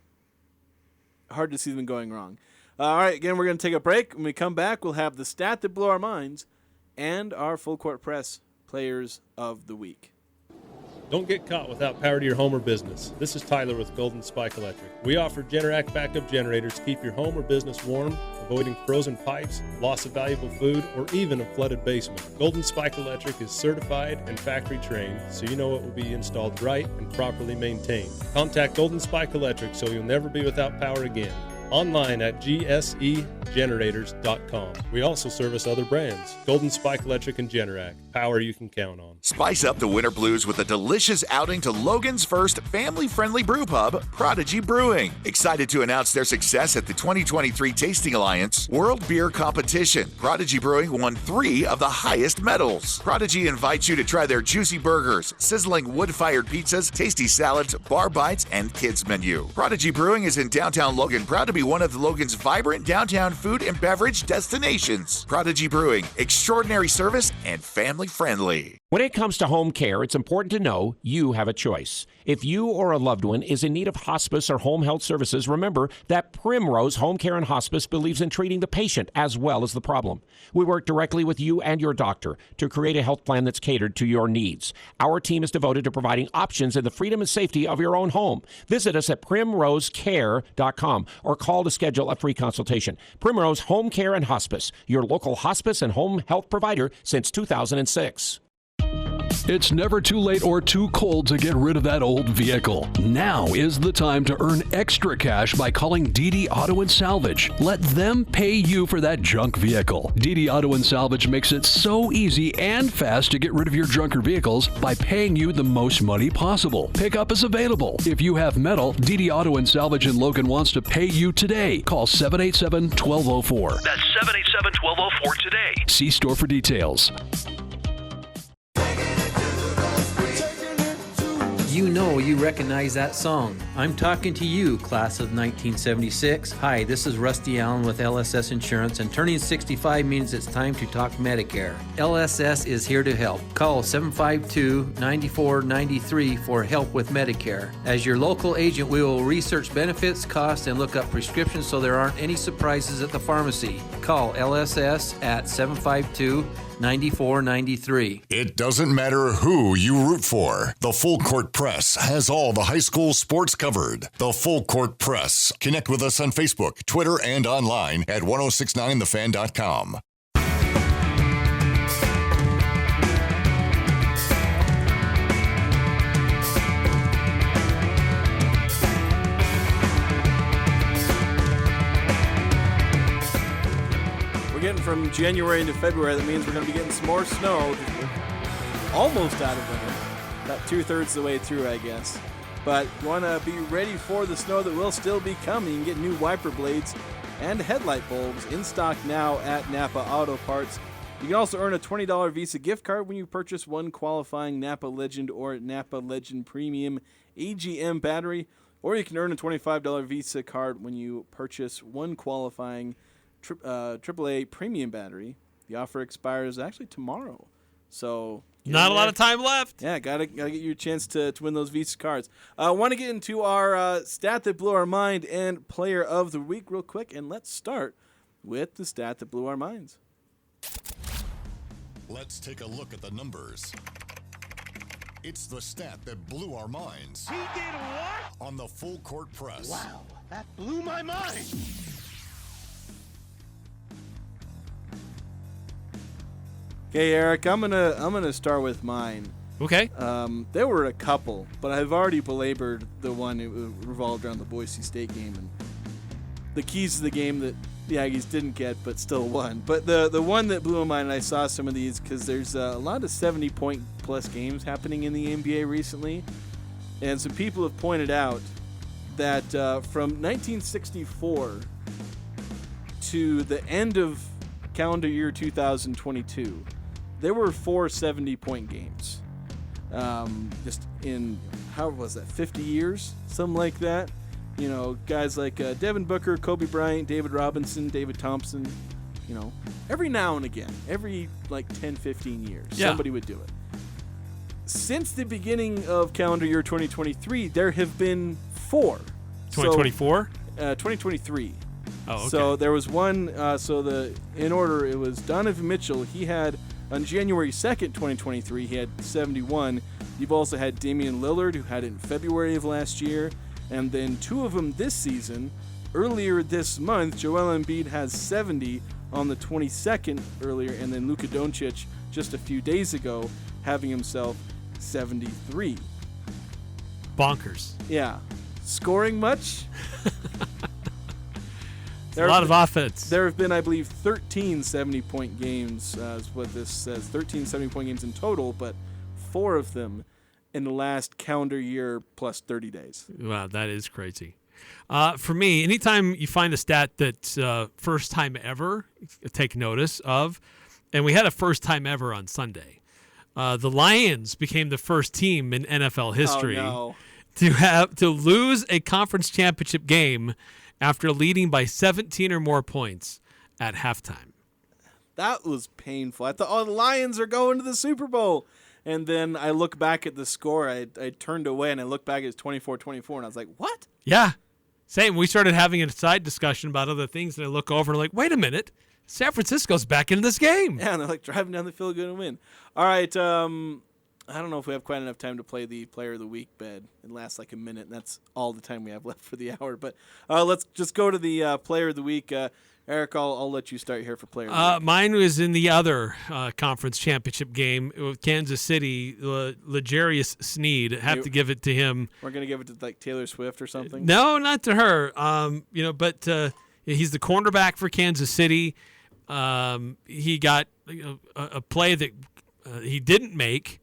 S5: hard to see them going wrong. All right, again, we're going to take a break. When we come back, we'll have the stat that blew our minds and our full court press players of the week.
S3: Don't get caught without power to your home or business. This is Tyler with Golden Spike Electric. We offer Generac backup generators to keep your home or business warm, avoiding frozen pipes, loss of valuable food, or even a flooded basement. Golden Spike Electric is certified and factory trained, so you know it will be installed right and properly maintained. Contact Golden Spike Electric so you'll never be without power again. Online at gsegenerators.com. We also service other brands, Golden Spike Electric and Generac. Power you can count on.
S22: Spice up the winter blues with a delicious outing to Logan's first family-friendly brew pub, Prodigy Brewing. Excited to announce their success at the 2023 Tasting Alliance World Beer Competition. Prodigy Brewing won 3 of the highest medals. Prodigy invites you to try their juicy burgers, sizzling wood-fired pizzas, tasty salads, bar bites, and kids menu. Prodigy Brewing is in downtown Logan, proud to be be one of the Logan's vibrant downtown food and beverage destinations. Prodigy Brewing, extraordinary service and family friendly.
S17: When it comes to home care, it's important to know you have a choice. If you or a loved one is in need of hospice or home health services, remember that Primrose Home Care and Hospice believes in treating the patient as well as the problem. We work directly with you and your doctor to create a health plan that's catered to your needs. Our team is devoted to providing options in the freedom and safety of your own home. Visit us at primrosecare.com or call to schedule a free consultation. Primrose Home Care and Hospice, your local hospice and home health provider since 2006.
S7: It's never too late or too cold to get rid of that old vehicle. Now is the time to earn extra cash by calling DD Auto and Salvage. Let them pay you for that junk vehicle. DD Auto and Salvage makes it so easy and fast to get rid of your junker vehicles by paying you the most money possible. Pickup is available. If you have metal, DD Auto and Salvage in Logan wants to pay you today. Call 787-1204.
S9: That's 787-1204 today.
S7: See store for details.
S23: You know you recognize that song. I'm talking to you, class of 1976. Hi, this is Rusty Allen with LSS Insurance, and turning 65 means it's time to talk Medicare. LSS is here to help. Call 752-9493 for help with Medicare. As your local agent, we will research benefits, costs, and look up prescriptions so there aren't any surprises at the pharmacy. Call LSS at 752-9493.
S1: It doesn't matter who you root for. The Full Court Press has all the high school sports covered. The Full Court Press. Connect with us on Facebook, Twitter, and online at 1069thefan.com.
S5: Getting from January into February, that means we're going to be getting some more snow. Almost out of winter. About 2/3 of the way through, I guess. But you want to be ready for the snow that will still be coming. You can get new wiper blades and headlight bulbs in stock now at Napa Auto Parts. You can also earn a $20 Visa gift card when you purchase one qualifying Napa Legend or Napa Legend Premium AGM battery, or you can earn a $25 Visa card when you purchase one qualifying AAA premium battery. The offer expires actually tomorrow, so
S6: not a lot of time left.
S5: Yeah, gotta get you a chance to win those Visa cards. I want to get into our stat that blew our mind and player of the week real quick, and let's start with the stat that blew our minds.
S1: Let's take a look at the numbers. It's the stat that blew our minds.
S4: He did what?
S1: On the Full Court Press.
S4: Wow, that blew my mind.
S5: Okay, Eric, I'm gonna start with mine.
S6: Okay.
S5: There were a couple, but I've already belabored the one that revolved around the Boise State game and the keys to the game that the Aggies didn't get, but still won. But the one that blew my mind, and I saw some of these because there's a lot of 70-point plus games happening in the NBA recently, and some people have pointed out that from 1964 to the end of calendar year 2022. There were 4 70-point games. Just in, how was that, 50 years? Something like that. You know, guys like Devin Booker, Kobe Bryant, David Robinson, David Thompson. You know, every now and again, every like 10, 15 years, somebody would do it. Since the beginning of calendar year 2023, there have been 4.
S6: 2024?
S5: 2023.
S6: Oh, okay.
S5: So there was one, in order, it was Donovan Mitchell. He had, on January 2nd, 2023, he had 71. You've also had Damian Lillard, who had it in February of last year. And then 2 of them this season. Earlier this month, Joel Embiid has 70 on the 22nd earlier. And then Luka Doncic, just a few days ago, having himself 73.
S6: Bonkers.
S5: Yeah. Scoring much?
S6: A lot of offense.
S5: There have been, I believe, 13 70-point games, is what this says. 13 70-point games in total, but 4 of them in the last calendar year plus 30 days.
S6: Wow, that is crazy. For me, anytime you find a stat that's first time ever, take notice of. And we had a first time ever on Sunday. The Lions became the first team in NFL history to lose a conference championship game after leading by 17 or more points at halftime.
S5: That was painful. I thought, oh, the Lions are going to the Super Bowl. And then I look back at the score. I turned away, and I looked back at 24-24, and I was like, what?
S6: Yeah. Same. We started having a side discussion about other things, and I look over and like, wait a minute. San Francisco's back in this game.
S5: Yeah, and they're like driving down the field, going to win. All right. I don't know if we have quite enough time to play the Player of the Week bed. It lasts like a minute, and that's all the time we have left for the hour. But let's just go to the Player of the Week. Eric, I'll let you start here for Player of the Week.
S6: Mine was in the other conference championship game with Kansas City. L'Jarius Sneed. Have to give it to him.
S5: We're going to give it to like Taylor Swift or something?
S6: No, not to her. But he's the cornerback for Kansas City. He got a play that he didn't make.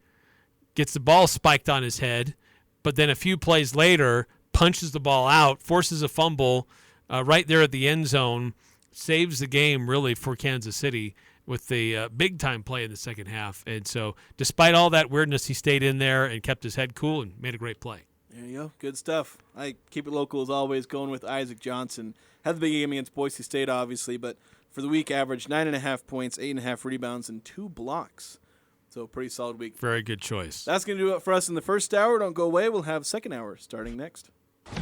S6: Gets the ball spiked on his head, but then a few plays later, punches the ball out, forces a fumble right there at the end zone, saves the game really for Kansas City with the big-time play in the second half. And so despite all that weirdness, he stayed in there and kept his head cool and made a great play.
S5: There you go. Good stuff. I keep it local as always, going with Isaac Johnson. Had the big game against Boise State, obviously, but for the week averaged 9.5 points, 8.5 rebounds, and 2 blocks. So pretty solid week.
S6: Very good choice.
S5: That's going to do it for us in the first hour. Don't go away. We'll have second hour starting next.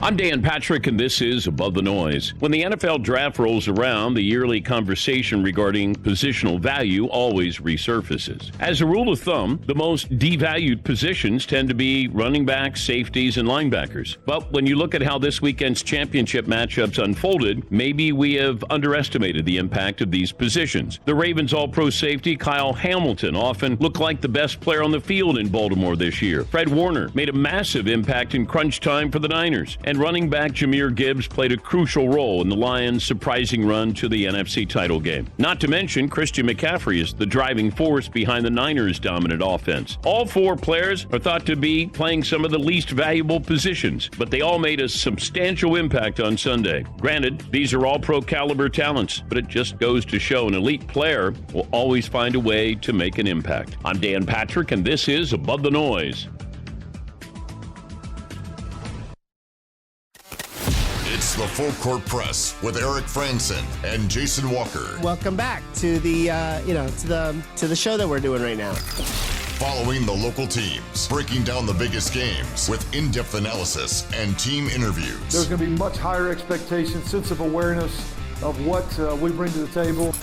S11: I'm Dan Patrick, and this is Above the Noise. When the NFL draft rolls around, the yearly conversation regarding positional value always resurfaces. As a rule of thumb, the most devalued positions tend to be running backs, safeties, and linebackers. But when you look at how this weekend's championship matchups unfolded, maybe we have underestimated the impact of these positions. The Ravens All-Pro safety Kyle Hamilton often looked like the best player on the field in Baltimore this year. Fred Warner made a massive impact in crunch time for the Niners. And running back Jahmyr Gibbs played a crucial role in the Lions' surprising run to the NFC title game. Not to mention, Christian McCaffrey is the driving force behind the Niners' dominant offense. All 4 players are thought to be playing some of the least valuable positions, but they all made a substantial impact on Sunday. Granted, these are all pro-caliber talents, but it just goes to show an elite player will always find a way to make an impact. I'm Dan Patrick, and this is Above the Noise.
S1: It's the Full Court Press with Eric Frandsen and Jason Walker.
S12: Welcome back to the to the show that we're doing right now.
S1: Following the local teams, breaking down the biggest games with in-depth analysis and team interviews.
S15: There's going to be much higher expectations, sense of awareness of what we bring to the table.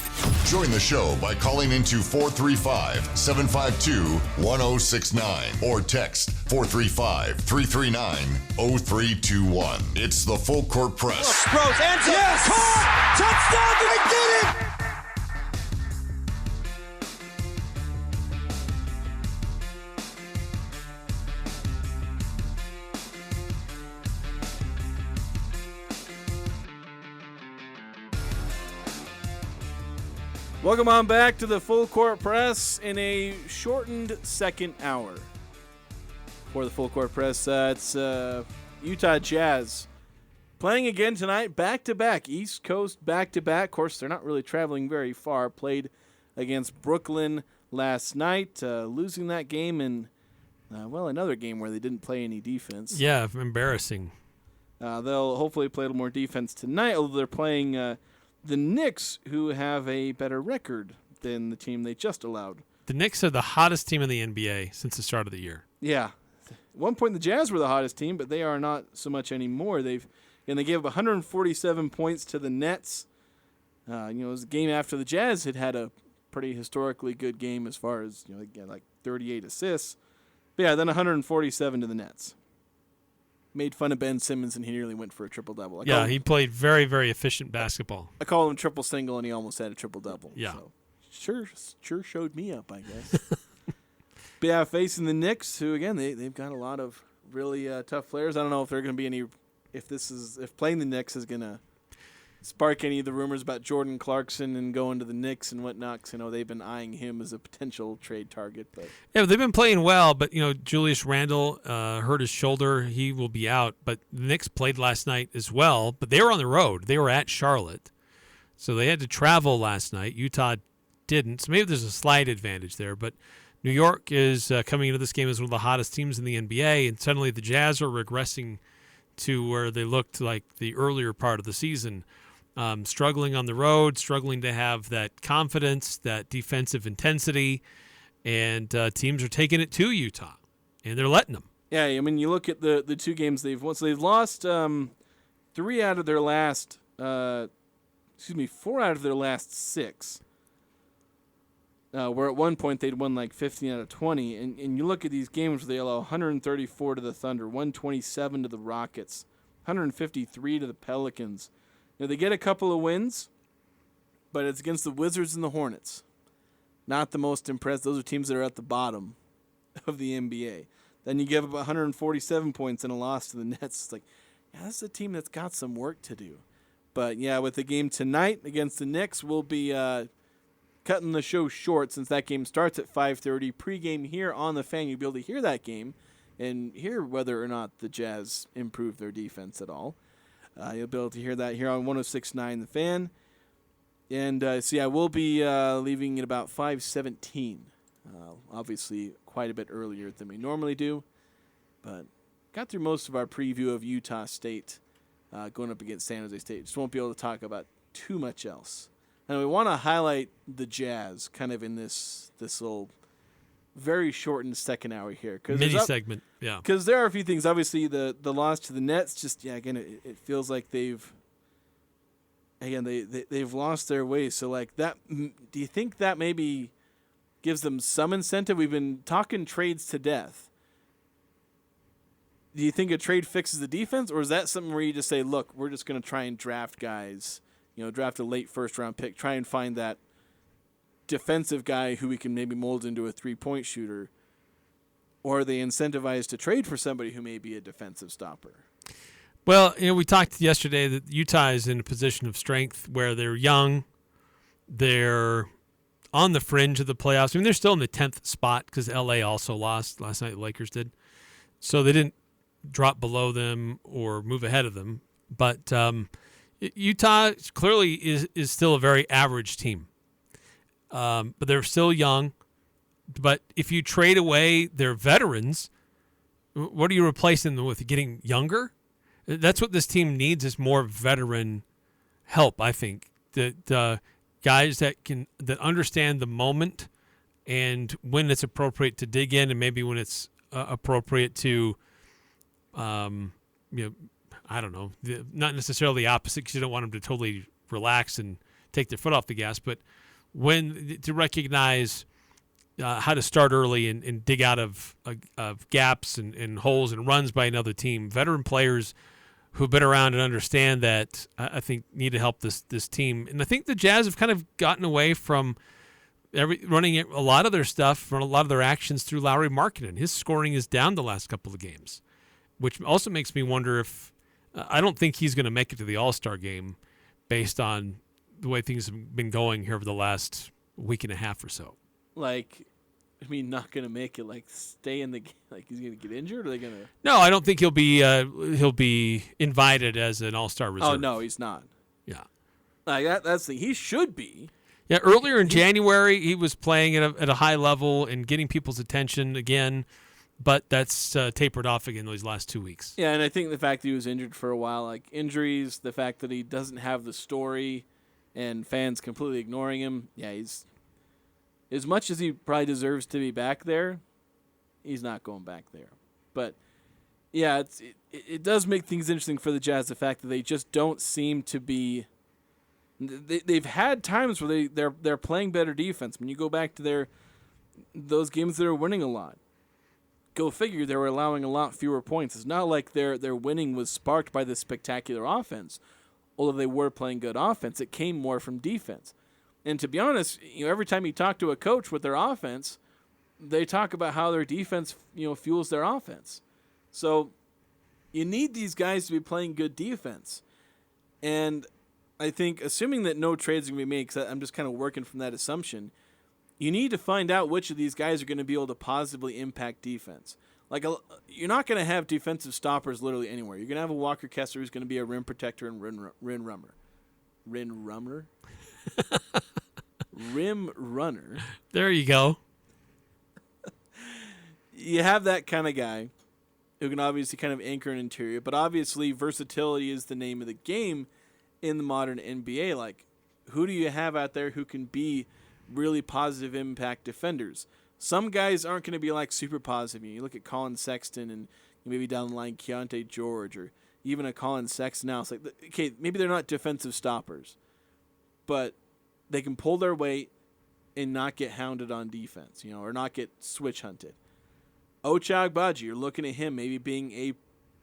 S1: Join the show by calling into 435-752-1069 or text 435-339-0321. It's the Full Court Press.
S4: Rose, ends up, yes! Caught! Touchdown! They did it!
S5: Welcome on back to the Full Court Press in a shortened second hour. For the Full Court Press, it's Utah Jazz playing again tonight, back-to-back, East Coast back-to-back. Of course, they're not really traveling very far. Played against Brooklyn last night, losing that game in, another game where they didn't play any defense.
S6: Yeah, embarrassing.
S5: They'll hopefully play a little more defense tonight, although they're playing the Knicks, who have a better record than the team they just allowed.
S6: The Knicks are the hottest team in the NBA since the start of the year.
S5: Yeah. At one point, the Jazz were the hottest team, but they are not so much anymore. They gave up 147 points to the Nets. It was a game after the Jazz had a pretty historically good game as far as, like 38 assists. But yeah, then 147 to the Nets. Made fun of Ben Simmons, and he nearly went for a triple-double.
S6: Yeah, he played very, very efficient basketball.
S5: I call him triple-single, and he almost had a triple-double.
S6: Yeah.
S5: So sure showed me up, I guess. But yeah, facing the Knicks, who, again, they've got a lot of really tough players. I don't know if they're going to be any – if playing the Knicks is going to spark any of the rumors about Jordan Clarkson and going to the Knicks and whatnot, because they've been eyeing him as a potential trade target. But
S6: yeah, they've been playing well, but Julius Randle hurt his shoulder. He will be out. But the Knicks played last night as well, but they were on the road. They were at Charlotte, so they had to travel last night. Utah didn't, so maybe there's a slight advantage there. But New York is coming into this game as one of the hottest teams in the NBA, and suddenly the Jazz are regressing to where they looked like the earlier part of the season, struggling on the road, struggling to have that confidence, that defensive intensity, and teams are taking it to Utah, and they're letting them.
S5: Yeah, I mean, you look at the 2 games they've won. So they've lost 4 out of their last 6. Where at one point they'd won like 15 out of 20. And you look at these games where they allow 134 to the Thunder, 127 to the Rockets, 153 to the Pelicans. They get a couple of wins, but it's against the Wizards and the Hornets. Not the most impressed. Those are teams that are at the bottom of the NBA. Then you give up 147 points and a loss to the Nets. It's like, yeah, this is a team that's got some work to do. But, yeah, with the game tonight against the Knicks, we'll be cutting the show short since that game starts at 5:30. Pre-game here on the Fan. You'll be able to hear that game and hear whether or not the Jazz improved their defense at all. You'll be able to hear that here on 106.9 The Fan. And, we'll be leaving at about 5:17. Obviously quite a bit earlier than we normally do. But got through most of our preview of Utah State going up against San Jose State. Just won't be able to talk about too much else. And we want to highlight the Jazz kind of in this little very shortened second hour here.
S6: Mini segment, yeah.
S5: Because there are a few things. Obviously, the loss to the Nets, just, again, it feels like they've lost their way. So, like, that, do you think that maybe gives them some incentive? We've been talking trades to death. Do you think a trade fixes the defense, or is that something where you just say, look, we're just going to try and draft guys, draft a late first-round pick, try and find that defensive guy who we can maybe mold into a three-point shooter, or are they incentivized to trade for somebody who may be a defensive stopper?
S6: Well, we talked yesterday that Utah is in a position of strength where they're young, they're on the fringe of the playoffs. I mean, they're still in the 10th spot because LA also lost last night. The Lakers did. So they didn't drop below them or move ahead of them. But Utah clearly is still a very average team. But they're still young. But if you trade away their veterans, what are you replacing them with? Getting younger? That's what this team needs, is more veteran help, I think. The guys that understand the moment and when it's appropriate to dig in, and maybe when it's appropriate to, I don't know, not necessarily the opposite, because you don't want them to totally relax and take their foot off the gas, but when to recognize how to start early and dig out of gaps and holes and runs by another team. Veteran players who've been around and understand that, I think, need to help this team. And I think the Jazz have kind of gotten away from running a lot of their stuff, a lot of their actions through Lauri Markkanen. His scoring is down the last couple of games, which also makes me wonder if I don't think he's going to make it to the All-Star game based on the way things have been going here over the last week and a half or so.
S5: Not going to make it, stay in the game? He's going to get injured? Or are they going to?
S6: No, I don't think he'll be invited as an All-Star reserve.
S5: Oh, no, he's not.
S6: Yeah.
S5: That's the thing. He should be.
S6: Yeah, earlier in January, he was playing at a high level and getting people's attention again, but that's tapered off again these last 2 weeks.
S5: Yeah, and I think the fact that he was injured for a while, injuries, the fact that he doesn't have the story and fans completely ignoring him, he's, as much as he probably deserves to be back there, he's not going back there. But, yeah, it does make things interesting for the Jazz, the fact that they just don't seem to be – they've had times where they're playing better defense. When you go back to those games that are winning a lot, go figure, they were allowing a lot fewer points. It's not like their winning was sparked by this spectacular offense. Although they were playing good offense, it came more from defense. And to be honest, every time you talk to a coach with their offense, they talk about how their defense, fuels their offense. So you need these guys to be playing good defense. And I think, assuming that no trades are going to be made, because I'm just kind of working from that assumption, you need to find out which of these guys are going to be able to positively impact defense. You're not going to have defensive stoppers literally anywhere. You're going to have a Walker Kessler who's going to be a rim protector and rim runner. Rim runner.
S6: There you go.
S5: You have that kind of guy who can obviously kind of anchor an interior. But obviously, versatility is the name of the game in the modern NBA. Like, who do you have out there who can be really positive impact defenders? Some guys aren't going to be like super positive. You look at Colin Sexton and maybe down the line Keyonte George or even a Colin Sexton now. It's like, okay, maybe they're not defensive stoppers, but they can pull their weight and not get hounded on defense, or not get switch hunted. Ochai Agbaji, you're looking at him maybe being a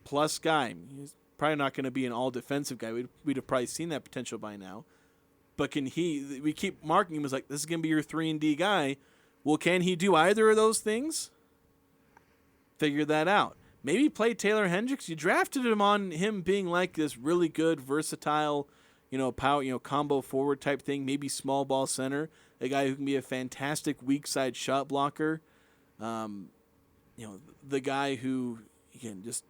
S5: plus guy. He's probably not going to be an all-defensive guy. We'd have probably seen that potential by now. But we keep marking him as like, this is going to be your 3-and-D guy. Well, can he do either of those things? Figure that out. Maybe play Taylor Hendricks. You drafted him on him being like this really good, versatile, power, combo forward type thing, maybe small ball center, a guy who can be a fantastic weak side shot blocker. The guy who, again, just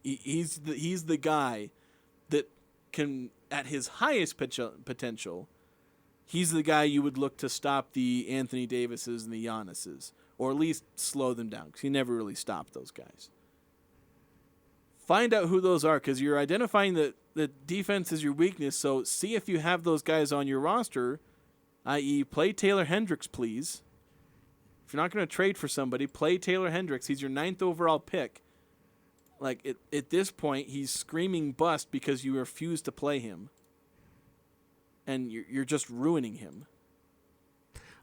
S5: he's the guy that can, at his highest potential, he's the guy you would look to stop the Anthony Davises and the Giannis's, or at least slow them down, because he never really stopped those guys. Find out who those are, because you're identifying that the defense is your weakness, so see if you have those guys on your roster, i.e. play Taylor Hendricks, please. If you're not going to trade for somebody, play Taylor Hendricks. He's your 9th overall pick. Like, at this point, he's screaming bust because you refuse to play him. And you're just ruining him.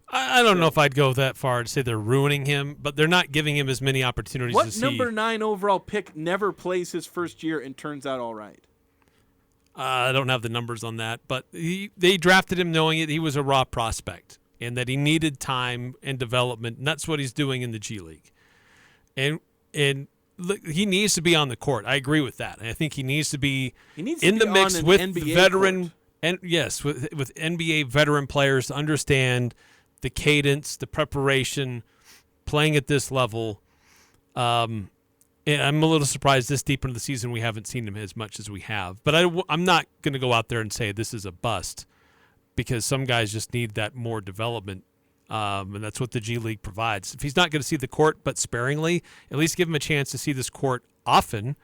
S6: I don't know if I'd go that far to say they're ruining him, but they're not giving him as many opportunities to see.
S5: What number 9 overall pick never plays his first year and turns out all right?
S6: I don't have the numbers on that, but they drafted him knowing he was a raw prospect and that he needed time and development, and that's what he's doing in the G League. And look, he needs to be on the court. I agree with that. I think he needs to be in the mix with
S5: NBA
S6: veteran
S5: court.
S6: And yes, with NBA veteran players to understand the cadence, the preparation, playing at this level. And I'm a little surprised this deep into the season we haven't seen him as much as we have. But I'm not going to go out there and say this is a bust, because some guys just need that more development, and that's what the G League provides. If he's not going to see the court but sparingly, at least give him a chance to see this court often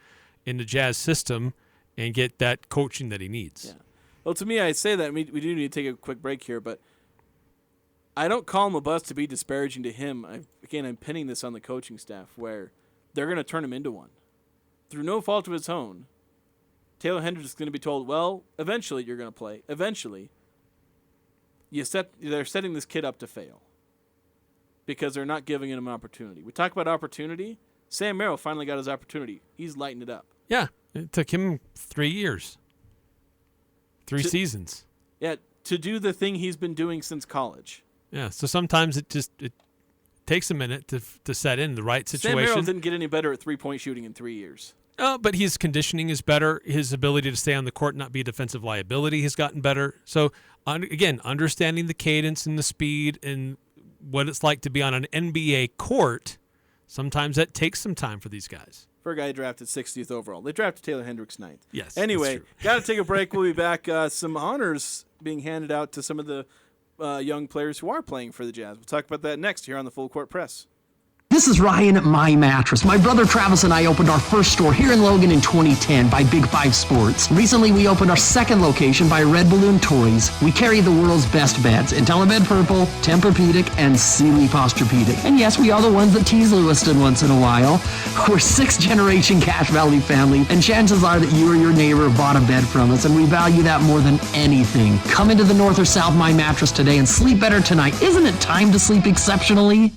S6: in the Jazz system and get that coaching that he needs.
S5: Yeah. Well, to me, I say that. We do need to take a quick break here, but I don't call him a bust to be disparaging to him. I'm pinning this on the coaching staff, where they're going to turn him into one. Through no fault of his own, Taylor Hendricks is going to be told, well, eventually you're going to play. Eventually. They're setting this kid up to fail because they're not giving him an opportunity. We talk about opportunity. Sam Merrill finally got his opportunity. He's lighting it up.
S6: Yeah, it took him 3 years. 3 seasons.
S5: Yeah, to do the thing he's been doing since college.
S6: Yeah, so sometimes it takes a minute to set in the right situation.
S5: Sam Merrill didn't get any better at three-point shooting in 3 years.
S6: But his conditioning is better. His ability to stay on the court and not be a defensive liability has gotten better. So, again, understanding the cadence and the speed and what it's like to be on an NBA court, sometimes that takes some time for these guys.
S5: For a guy drafted 60th overall. They drafted Taylor Hendricks 9th.
S6: Yes.
S5: Anyway, got to take a break. We'll be back. Some honors being handed out to some of the young players who are playing for the Jazz. We'll talk about that next here on the Full Court Press.
S8: This is Ryan at My Mattress. My brother Travis and I opened our first store here in Logan in 2010 by Big 5 Sports. Recently, we opened our second location by Red Balloon Toys. We carry the world's best beds: IntelliBed Purple, Tempur-Pedic, and Sealy Posturepedic. And yes, we are the ones that tease Lewiston once in a while. We're 6th-generation Cache Valley family, and chances are that you or your neighbor have bought a bed from us, and we value that more than anything. Come into the North or South My Mattress today and sleep better tonight. Isn't it time to sleep exceptionally?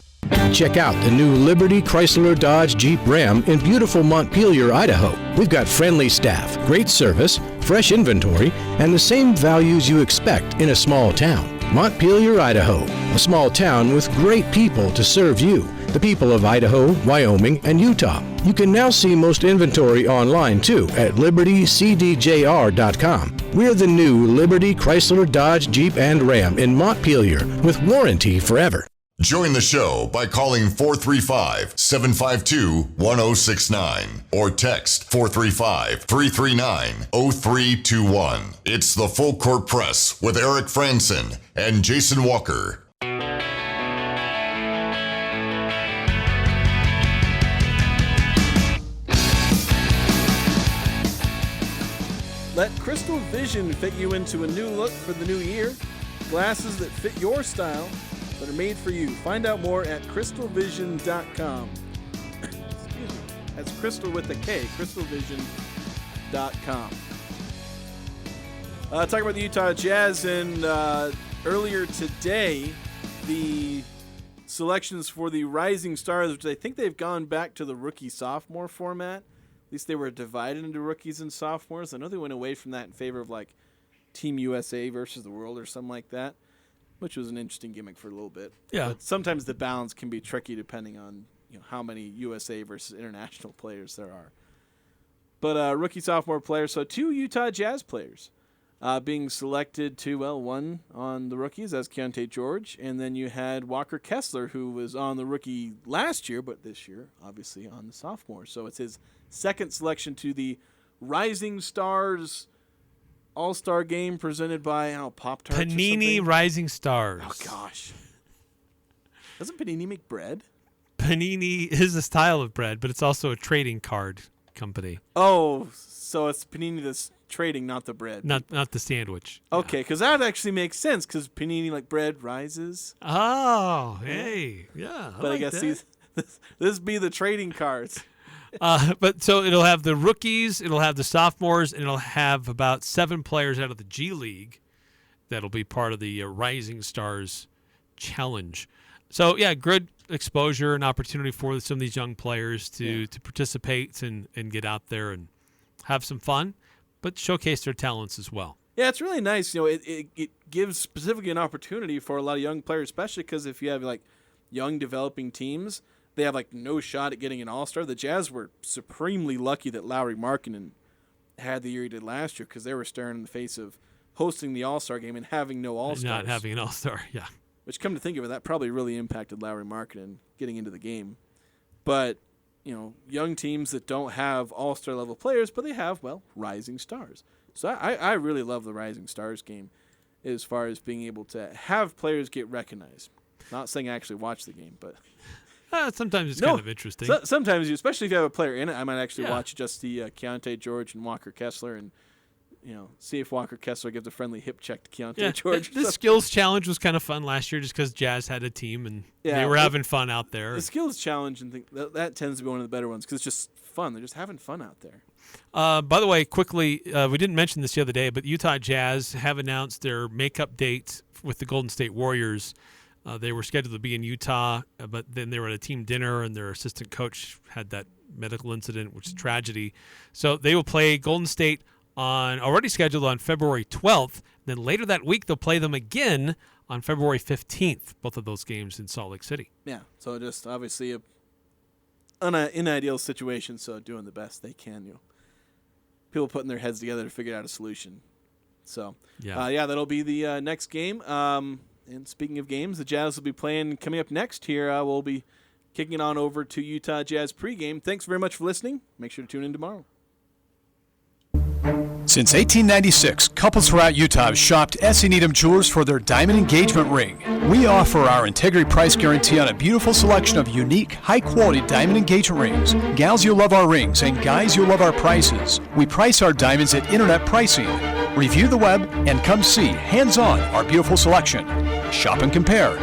S13: Check out the new Liberty Chrysler Dodge Jeep Ram in beautiful Montpelier, Idaho. We've got friendly staff, great service, fresh inventory, and the same values you expect in a small town. Montpelier, Idaho, a small town with great people to serve you, the people of Idaho, Wyoming, and Utah. You can now see most inventory online too at libertycdjr.com. We're the new Liberty Chrysler Dodge Jeep and Ram in Montpelier with warranty forever.
S1: Join the show by calling 435-752-1069 or text 435-339-0321. It's the Full Court Press with Eric Frandsen and Jason Walker.
S5: Let Crystal Vision fit you into a new look for the new year. Glasses that fit your style, that are made for you. Find out more at crystalvision.com. Excuse me. That's Crystal with a K, crystalvision.com. Talking about the Utah Jazz, and earlier today, the selections for the Rising Stars, which I think they've gone back to the rookie-sophomore format. At least they were divided into rookies and sophomores. I know they went away from that in favor of like Team USA versus the World or something like that, which was an interesting gimmick for a little bit.
S6: Yeah.
S5: But sometimes the balance can be tricky depending on how many USA versus international players there are. But rookie-sophomore players, so 2 Utah Jazz players being selected to, one on the rookies as Keyonte George, and then you had Walker Kessler, who was on the rookie last year, but this year, obviously, on the sophomore. So it's his second selection to the Rising Stars All-Star Game presented by Pop-Tarts
S6: Panini Rising Stars.
S5: Oh, gosh. Doesn't Panini make bread?
S6: Panini is a style of bread, but it's also a trading card company.
S5: Oh, so it's Panini that's trading, not the bread.
S6: Not the sandwich.
S5: Okay, because that actually makes sense, because Panini, like bread, rises.
S6: Oh, hey. Yeah.
S5: But I guess this be the trading cards.
S6: But so it'll have the rookies, it'll have the sophomores, and it'll have about 7 players out of the G League that'll be part of the Rising Stars Challenge. So, yeah, good exposure and opportunity for some of these young players to participate and get out there and have some fun, but showcase their talents as well.
S5: Yeah, it's really nice. It gives specifically an opportunity for a lot of young players, especially because if you have like young developing teams, they have like no shot at getting an All-Star. The Jazz were supremely lucky that Lauri Markkanen had the year he did last year, because they were staring in the face of hosting the All-Star game and having no All-Stars.
S6: Not having an All-Star, yeah.
S5: Which, come to think of it, that probably really impacted Lauri Markkanen getting into the game. But young teams that don't have all-star level players, but they have, rising stars. So I really love the Rising Stars game as far as being able to have players get recognized. Not saying I actually watch the game, but...
S6: sometimes it's kind of interesting.
S5: Sometimes, especially if you have a player in it, I might actually watch just the Keyonte George and Walker Kessler and see if Walker Kessler gives a friendly hip check to Keyonte George.
S6: The skills challenge was kind of fun last year just because Jazz had a team and they were having fun out there.
S5: The skills challenge and that tends to be one of the better ones because it's just fun. They're just having fun out there.
S6: By the way, quickly, we didn't mention this the other day, but Utah Jazz have announced their makeup date with the Golden State Warriors. They were scheduled to be in Utah, but then they were at a team dinner and their assistant coach had that medical incident, which is a tragedy. So they will play Golden State already scheduled on February 12th. Then later that week, they'll play them again on February 15th, both of those games in Salt Lake City.
S5: Yeah, so just obviously an ideal situation, so doing the best they can. People putting their heads together to figure out a solution. So, that'll be the next game. And speaking of games, the Jazz will be playing coming up next here. We'll be kicking it on over to Utah Jazz pregame. Thanks very much for listening. Make sure to tune in tomorrow.
S16: Since 1896, couples throughout Utah have shopped S.E. Needham Jewelers for their diamond engagement ring. We offer our integrity price guarantee on a beautiful selection of unique, high-quality diamond engagement rings. Gals, you'll love our rings, and guys, you'll love our prices. We price our diamonds at internet pricing. Review the web and come see, hands-on, our beautiful selection. Shop and compare.